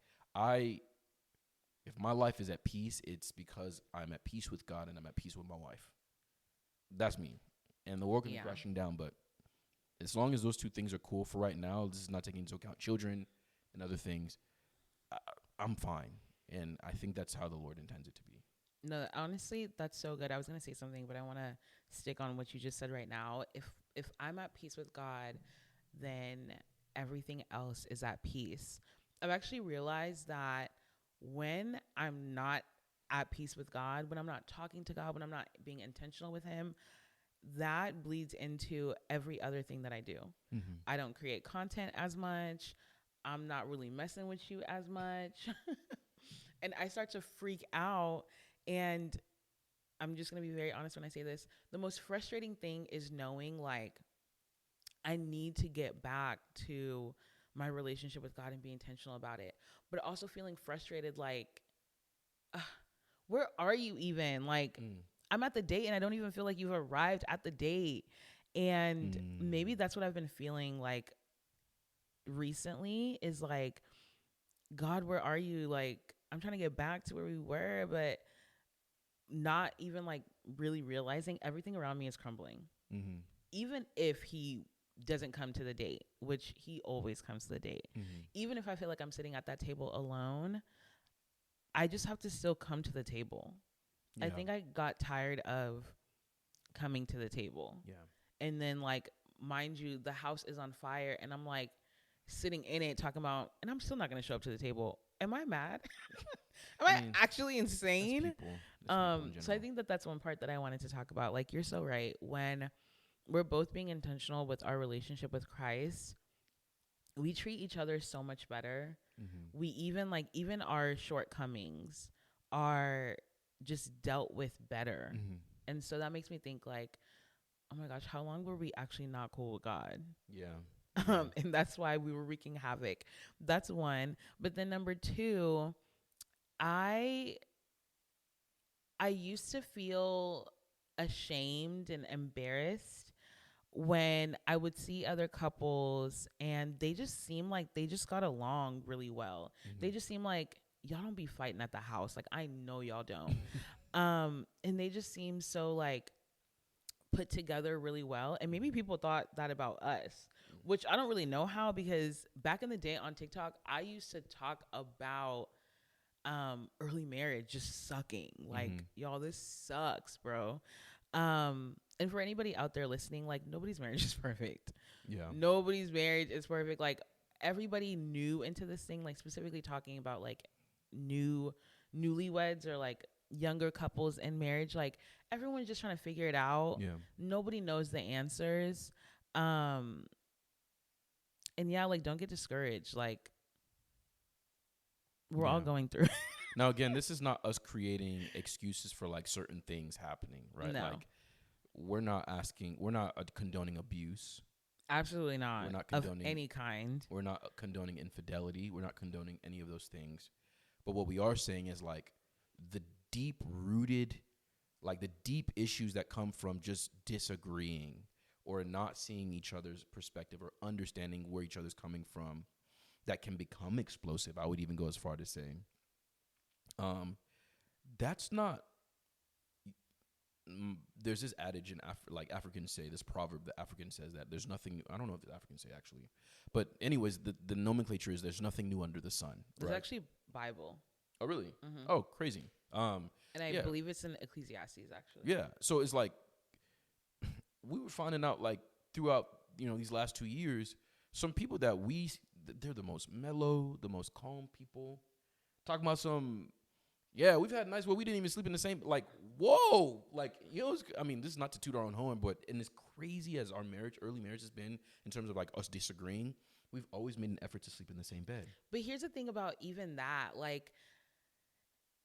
if my life is at peace, it's because I'm at peace with God and I'm at peace with my wife. That's me. And the world can be crashing down, but as long as those two things are cool for right now, this is not taking into account children and other things, I'm fine. And I think that's how the Lord intends it to be. No, honestly, that's so good. I was going to say something, but I want to stick on what you just said right now. If I'm at peace with God, then everything else is at peace. I've actually realized that when I'm not at peace with God, when I'm not talking to God, when I'm not being intentional with Him, that bleeds into every other thing that I do. Mm-hmm. I don't create content as much. I'm not really messing with you as much. And I start to freak out. And I'm just going to be very honest when I say this. The most frustrating thing is knowing like I need to get back to my relationship with God and be intentional about it. But also feeling frustrated like, where are you even? Like, I'm at the date and I don't even feel like you've arrived at the date. And maybe that's what I've been feeling like recently is like, God, where are you? Like, I'm trying to get back to where we were, but not even like really realizing everything around me is crumbling. Mm-hmm. Even if He doesn't come to the date, which He always comes to the date. Mm-hmm. Even if I feel like I'm sitting at that table alone, I just have to still come to the table. Yeah. I think I got tired of coming to the table. Yeah. And then like, mind you, the house is on fire and I'm like sitting in it talking about, and I'm still not going to show up to the table. Am I mad? Am I actually insane? So I think that that's one part that I wanted to talk about. Like, you're so right. When we're both being intentional with our relationship with Christ, we treat each other so much better. Mm-hmm. We even our shortcomings are just dealt with better. Mm-hmm. And so that makes me think like, oh my gosh, how long were we actually not cool with God? Yeah. And that's why we were wreaking havoc. That's one. But then number two, I used to feel ashamed and embarrassed when I would see other couples and they just seem like they just got along really well. Mm-hmm. They just seem like y'all don't be fighting at the house. Like, I know y'all don't. And they just seem so like put together really well. And maybe people thought that about us, which I don't really know how, because back in the day on TikTok, I used to talk about early marriage just sucking. Like, y'all, this sucks, bro. And for anybody out there listening, like, nobody's marriage is perfect. Yeah. Nobody's marriage is perfect. Like, everybody new into this thing, like specifically talking about like newlyweds or like younger couples in marriage, like everyone's just trying to figure it out. Yeah. Nobody knows the answers. And yeah, like, don't get discouraged. Like, we're all going through. Now, again, this is not us creating excuses for like certain things happening, right? No. Like, we're not condoning abuse. Absolutely not. We're not condoning of any kind. We're not condoning infidelity. We're not condoning any of those things. But what we are saying is like the deep issues that come from just disagreeing or not seeing each other's perspective or understanding where each other's coming from, that can become explosive. I would even go as far to say, that's not. There's this adage in Africans say, this proverb that African says that there's nothing. I don't know if the Africans say actually, but anyways, the nomenclature is there's nothing new under the sun. It's actually Bible. Oh really? Mm-hmm. Oh, crazy. And I believe it's in Ecclesiastes actually. Yeah. So it's like we were finding out like throughout these last 2 years, some people that they're the most mellow, the most calm people, talking about some. Yeah, we've had nights where we didn't even sleep in the same. Like, whoa, like I mean, this is not to toot our own horn, but in as crazy as our early marriage has been in terms of like us disagreeing, we've always made an effort to sleep in the same bed. But here's the thing about even that, like,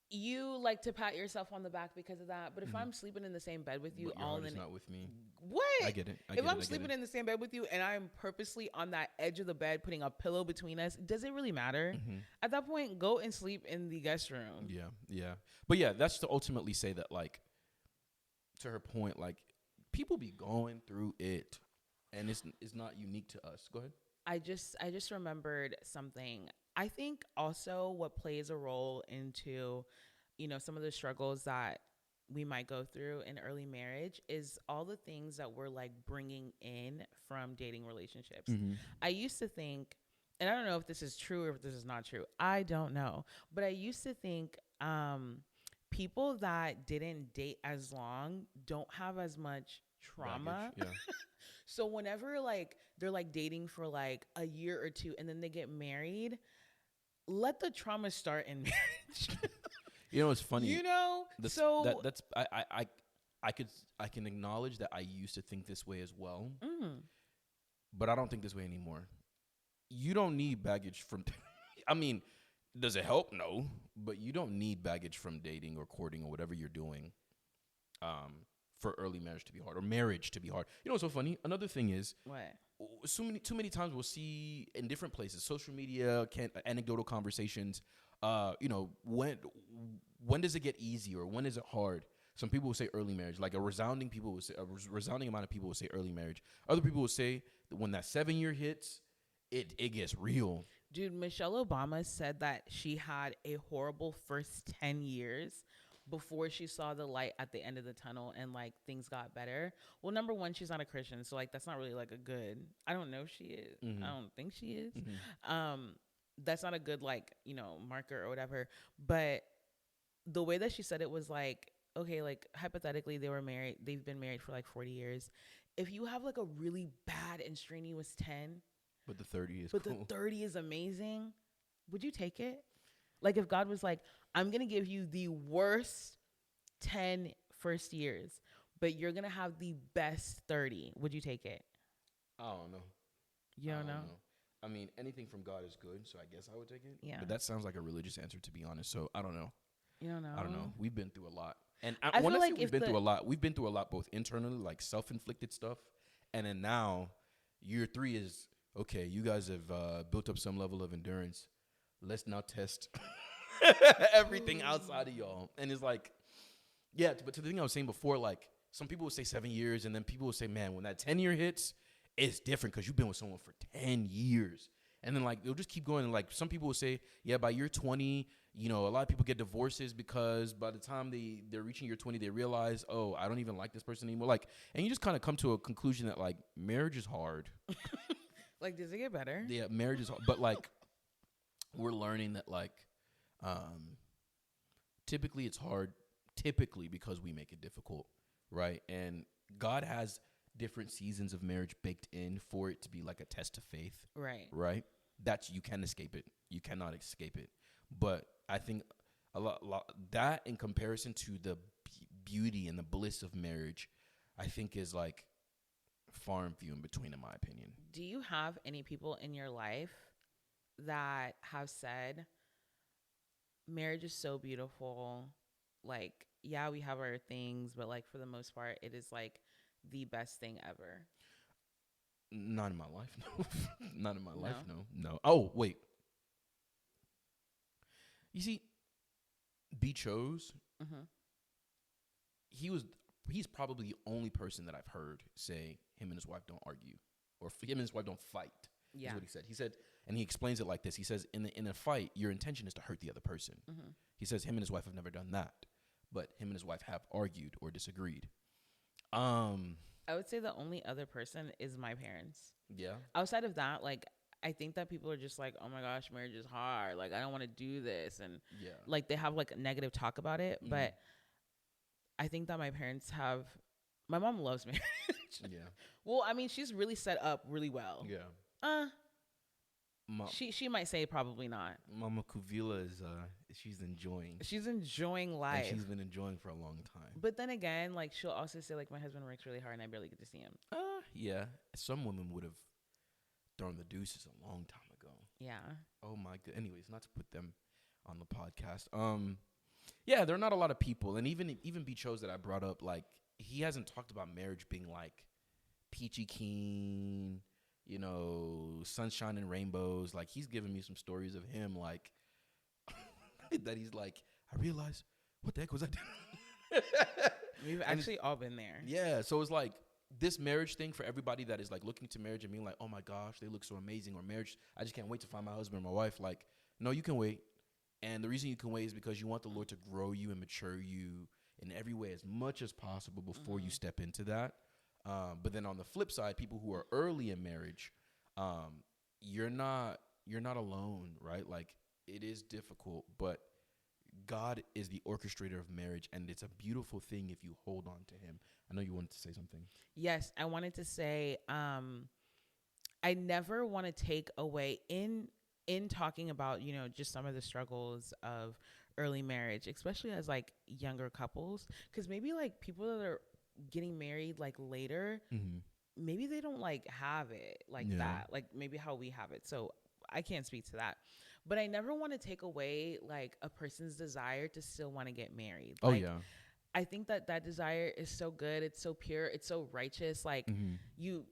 you like to pat yourself on the back because of that. But if I'm sleeping in the same bed with you, but your heart is not with me. What? I get it. If I'm sleeping in the same bed with you and I'm purposely on that edge of the bed, putting a pillow between us, does it really matter? Mm-hmm. At that point, go and sleep in the guest room. Yeah, yeah. But yeah, that's to ultimately say that, like, to her point, like, people be going through it, and it's not unique to us. Go ahead. I just remembered something. I think also what plays a role into, some of the struggles that we might go through in early marriage is all the things that we're like bringing in from dating relationships. Mm-hmm. I used to think, and I don't know if this is true or if this is not true, I don't know, but I used to think people that didn't date as long don't have as much trauma. Baggage, yeah. So whenever like they're like dating for like a year or two and then they get married, let the trauma start in marriage. You know, it's funny. You know? That's, So that's I could I can acknowledge that I used to think this way as well, but I don't think this way anymore. You don't need baggage from. I mean, does it help? No, but you don't need baggage from dating or courting or whatever you're doing, for early marriage to be hard or marriage to be hard. You know what's so funny? Another thing is, what? too many times we'll see in different places, social media, anecdotal conversations. You know, when does it get easy or when is it hard? Some people will say early marriage, like a resounding amount of people will say early marriage. Other people will say that when that 7 year hits, it gets real. Dude, Michelle Obama said that she had a horrible first 10 years before she saw the light at the end of the tunnel and like things got better. Well, number one, she's not a Christian, so like that's not really like a good. I don't know if she is. Mm-hmm. I don't think she is. Mm-hmm. That's not a good like, you know, marker or whatever. But the way that she said it was like, okay, like hypothetically they've been married for like 40 years. If you have like a really bad and strenuous 10, but the 30 is but cool. the 30 is amazing, would you take it? Like if God was like, I'm going to give you the worst 10 first years, but you're going to have the best 30, would you take it? I don't know. You don't know? I mean, anything from God is good, so I guess I would take it. Yeah. But that sounds like a religious answer, to be honest. So I don't know. You don't know? I don't know. We've been through a lot. And I when feel I like say if we've been through a lot, we've been through a lot both internally, like self-inflicted stuff, and then now year 3 is, okay, you guys have built up some level of endurance. Let's now test everything outside of y'all. And it's like, yeah, but to the thing I was saying before, like some people would say 7 years, and then people would say, man, when that 10-year hits, it's different because you've been with someone for 10 years. And then like they'll just keep going. And like some people will say, yeah, by year 20, you know, a lot of people get divorces because by the time they're reaching year 20, they realize, oh, I don't even like this person anymore. Like, and you just kind of come to a conclusion that like marriage is hard. Like, does it get better? Yeah, marriage is hard. But like we're learning that like typically it's hard, typically because we make it difficult, right? And God has different seasons of marriage baked in for it to be like a test of faith. Right? That's, you can escape it. You cannot escape it. But I think a lot that in comparison to the beauty and the bliss of marriage, I think is like far and few in between, in my opinion. Do you have any people in your life that have said marriage is so beautiful? Like, yeah, we have our things, but like for the most part, it is like the best thing ever. Not in my life, no. Not in my life, no. Oh, wait. You see, B. Chose, he's probably the only person that I've heard say him and his wife don't argue, or him and his wife don't fight. Yeah. Is what he said. He said, and he explains it like this. He says, in a fight, your intention is to hurt the other person. He says him and his wife have never done that, but him and his wife have argued or disagreed. I would say the only other person is my parents. Yeah. Outside of that, like, I think that people are just like, oh my gosh, marriage is hard. Like, I don't want to do this. And like, they have like a negative talk about it. But I think that my parents have, my mom loves marriage. Yeah. Well, I mean, she's really set up really well. Yeah. She might say probably not. Mama Kuvila is she's enjoying. She's enjoying life. And she's been enjoying for a long time. But then again, like she'll also say like my husband works really hard and I barely get to see him. Yeah. Some women would have thrown the deuces a long time ago. Yeah. Oh my god. Anyways, not to put them on the podcast. Yeah, there are not a lot of people, and even B. Chose that I brought up, like he hasn't talked about marriage being like peachy keen, you know, sunshine and rainbows. Like he's giving me some stories of him, like that he's like, I realized, what the heck was I doing? We've actually all been there. Yeah, so it's like this marriage thing for everybody that is like looking to marriage and being like, oh my gosh, they look so amazing, or marriage, I just can't wait to find my husband or my wife. Like, no, you can wait. And the reason you can wait is because you want the Lord to grow you and mature you in every way as much as possible before you step into that. But then on the flip side, people who are early in marriage, you're not alone, right? Like it is difficult, but God is the orchestrator of marriage, and it's a beautiful thing if you hold on to him. I know you wanted to say something. Yes, I wanted to say I never want to take away in talking about, you know, just some of the struggles of early marriage, especially as like younger couples, cuz maybe like people that are getting married like later, Mm-hmm. maybe they don't like have it like Yeah. that, like maybe how we have it. So I can't speak to that. But I never want to take away like a person's desire to still want to get married. Oh, Like yeah. I think that that desire is so good, it's so pure, it's so righteous. Like Mm-hmm. you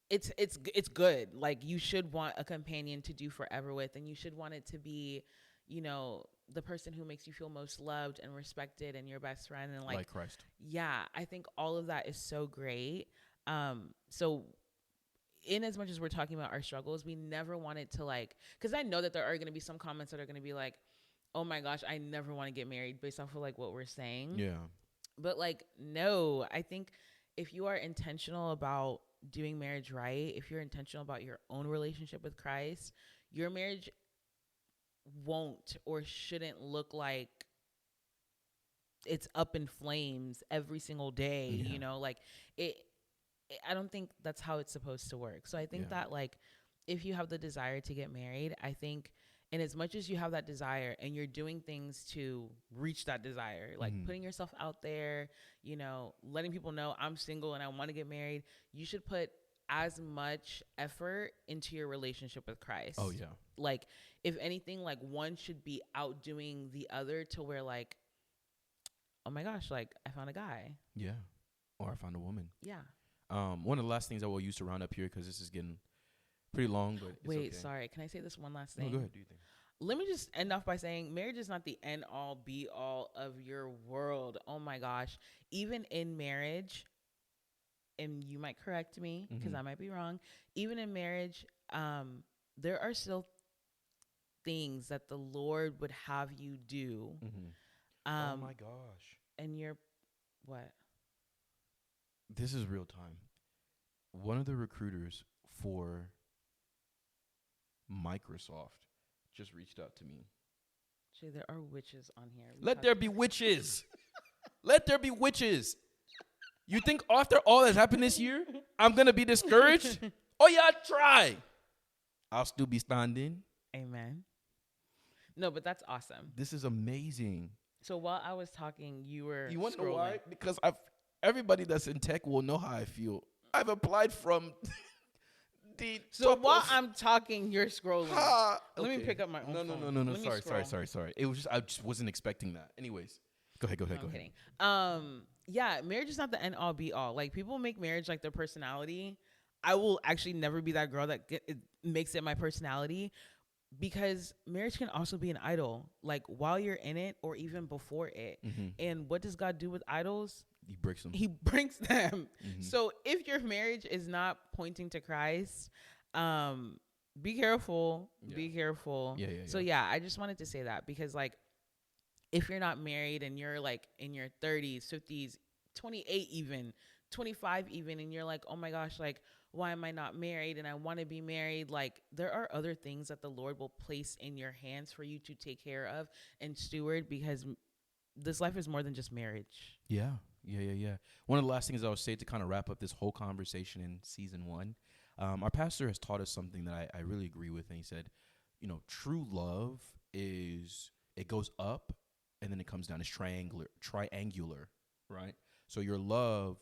it's good. Like you should want a companion to do forever with, and you should want it to be, you know, the person who makes you feel most loved and respected and your best friend, and like Christ. yeah, I think all of that is so great. So in as much as we're talking about our struggles, we never wanted to like, because I know that there are going to be some comments that are going to be like, oh my gosh, I never want to get married based off of like what we're saying. Yeah. But like, no, I think if you are intentional about doing marriage right, if you're intentional about your own relationship with Christ, your marriage won't or shouldn't look like it's up in flames every single day. Yeah. You know, like it, I don't think that's how it's supposed to work. So I think Yeah. that like if you have the desire to get married, I think, and as much as you have that desire and you're doing things to reach that desire, like Mhm. putting yourself out there, you know, letting people know I'm single and I want to get married, you should put as much effort into your relationship with Christ. Oh, yeah. Like if anything, like one should be outdoing the other to where like, oh my gosh, like I found a guy. Yeah. Or I found a woman. Yeah. One of the last things I will use to round up here, because this is getting pretty long, but it's Wait, okay. sorry. Can I say this one last No, thing? go ahead. Do you think? Let me just end off by saying marriage is not the end all be all of your world. Oh my gosh. Even in marriage, and you might correct me because Mhm. I might be wrong. Even in marriage, there are still things that the Lord would have you do. Mm-hmm. Um, Oh my gosh. and you're what? This is real time. One of the recruiters for Microsoft just reached out to me. Jay, there are witches on here. Let there be witches. Let there be witches. You think after all that's happened this year, I'm going to be discouraged? Oh, yeah, try. I'll still be standing. Amen. No, but that's awesome. This is amazing. So while I was talking, you were You want to know scrolling. why? Because everybody that's in tech will know how I feel. I've applied from the So top while of- I'm talking, you're scrolling. Let me Okay. pick up my own No, phone. no. Let me scroll. Sorry. It was just I just wasn't expecting that. Anyways, go ahead. No, I'm kidding. Yeah, marriage is not the end all be all. Like people make marriage like their personality. I will actually never be that girl that makes it my personality, because marriage can also be an idol. Like while you're in it or even before it. Mm-hmm. And what does God do with idols? He breaks them. He brings them. Mhm. So if your marriage is not pointing to Christ, be careful. Yeah. Be careful. Yeah. So yeah, I just wanted to say that because like if you're not married and you're like in your 30s, 50s, 28 even, 25 even, and you're like, oh my gosh, like why am I not married and I want to be married? Like there are other things that the Lord will place in your hands for you to take care of and steward, because this life is more than just marriage. Yeah. One of the last things I would say to kind of wrap up this whole conversation in season 1, our pastor has taught us something that I really agree with. And he said, you know, true love is, it goes up and then it comes down. It's triangular, right? So your love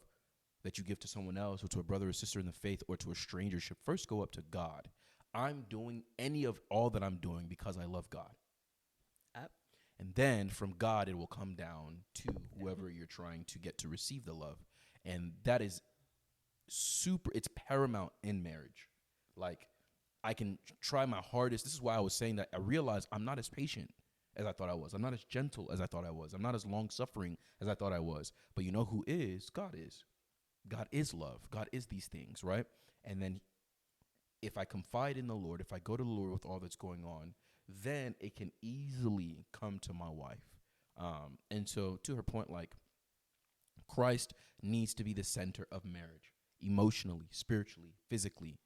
that you give to someone else or to a brother or sister in the faith or to a stranger should first go up to God. I'm doing any of all that I'm doing because I love God. Up. And then from God, it will come down to whoever you're trying to get to receive the love. And that is it's paramount in marriage. Like, I can try my hardest. This is why I was saying that I realized I'm not as patient as I thought I was. I'm not as gentle as I thought I was. I'm not as long-suffering as I thought I was. But you know who is? God is. God is love. God is these things, right? And then if I confide in the Lord, if I go to the Lord with all that's going on, then it can easily come to my wife. And so to her point, like, Christ needs to be the center of marriage, emotionally, spiritually, physically,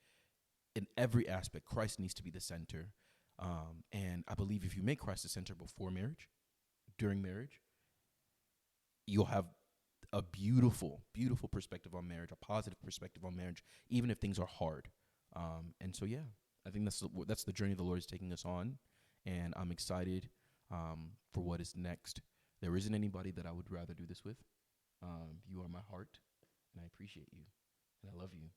in every aspect. Christ needs to be the center. And I believe if you make Christ the center before marriage, during marriage, you'll have a beautiful, beautiful perspective on marriage, a positive perspective on marriage, even if things are hard. And so, yeah, I think that's the journey the Lord is taking us on, and I'm excited for what is next. There isn't anybody that I would rather do this with. You are my heart, and I appreciate you, and I love you.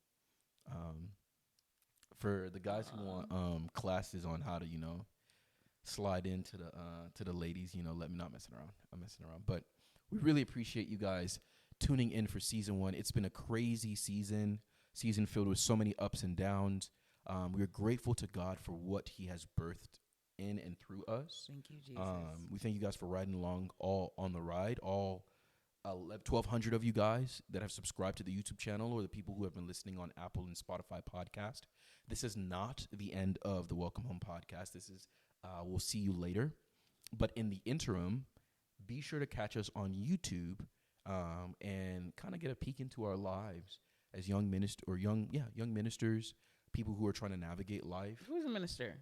For the guys who want classes on how to, slide into the ladies, let me not messing around. I'm messing around, but we really appreciate you guys tuning in for season 1. It's been a crazy season filled with so many ups and downs. We're grateful to God for what He has birthed in and through us. Thank you, Jesus. We thank you guys for riding along all on the ride. All 1,200 of you guys that have subscribed to the YouTube channel, or the people who have been listening on Apple and Spotify podcast. This is not the end of the Welcome Home podcast. This is we'll see you later. But in the interim, be sure to catch us on YouTube and kind of get a peek into our lives as young ministers, people who are trying to navigate life. Who's a minister?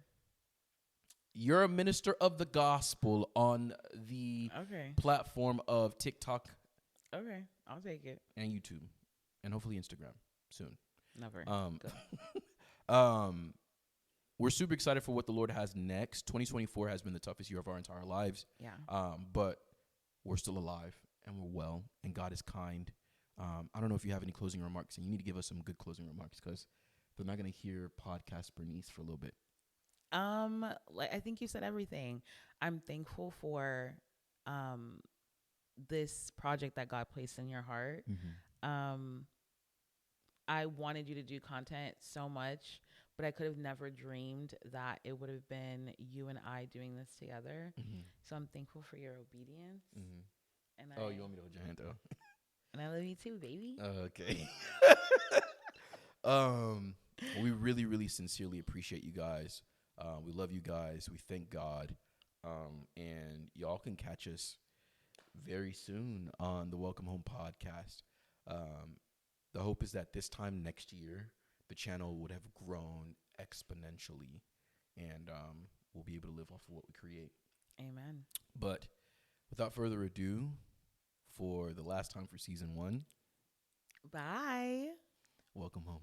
You're a minister of the gospel on the platform of TikTok. Okay, I'll take it. And YouTube, and hopefully Instagram soon. Never. We're super excited for what the Lord has next. 2024 has been the toughest year of our entire lives. Yeah. But we're still alive and we're well, and God is kind. I don't know if you have any closing remarks, and you need to give us some good closing remarks because they're not going to hear podcast Bernice for a little bit. I think you said everything. I'm thankful for this project that God placed in your heart. Mm-hmm. I wanted you to do content so much, but I could have never dreamed that it would have been you and I doing this together. Mm-hmm. So I'm thankful for your obedience. Mm-hmm. And you want me to hold your hand though? And I love you too, baby. Okay. We really, really sincerely appreciate you guys. We love you guys. We thank God. And y'all can catch us very soon on the Welcome Home podcast. The hope is that this time next year, the channel would have grown exponentially, and we'll be able to live off of what we create. Amen. But without further ado, for the last time for season 1, bye. welcome home.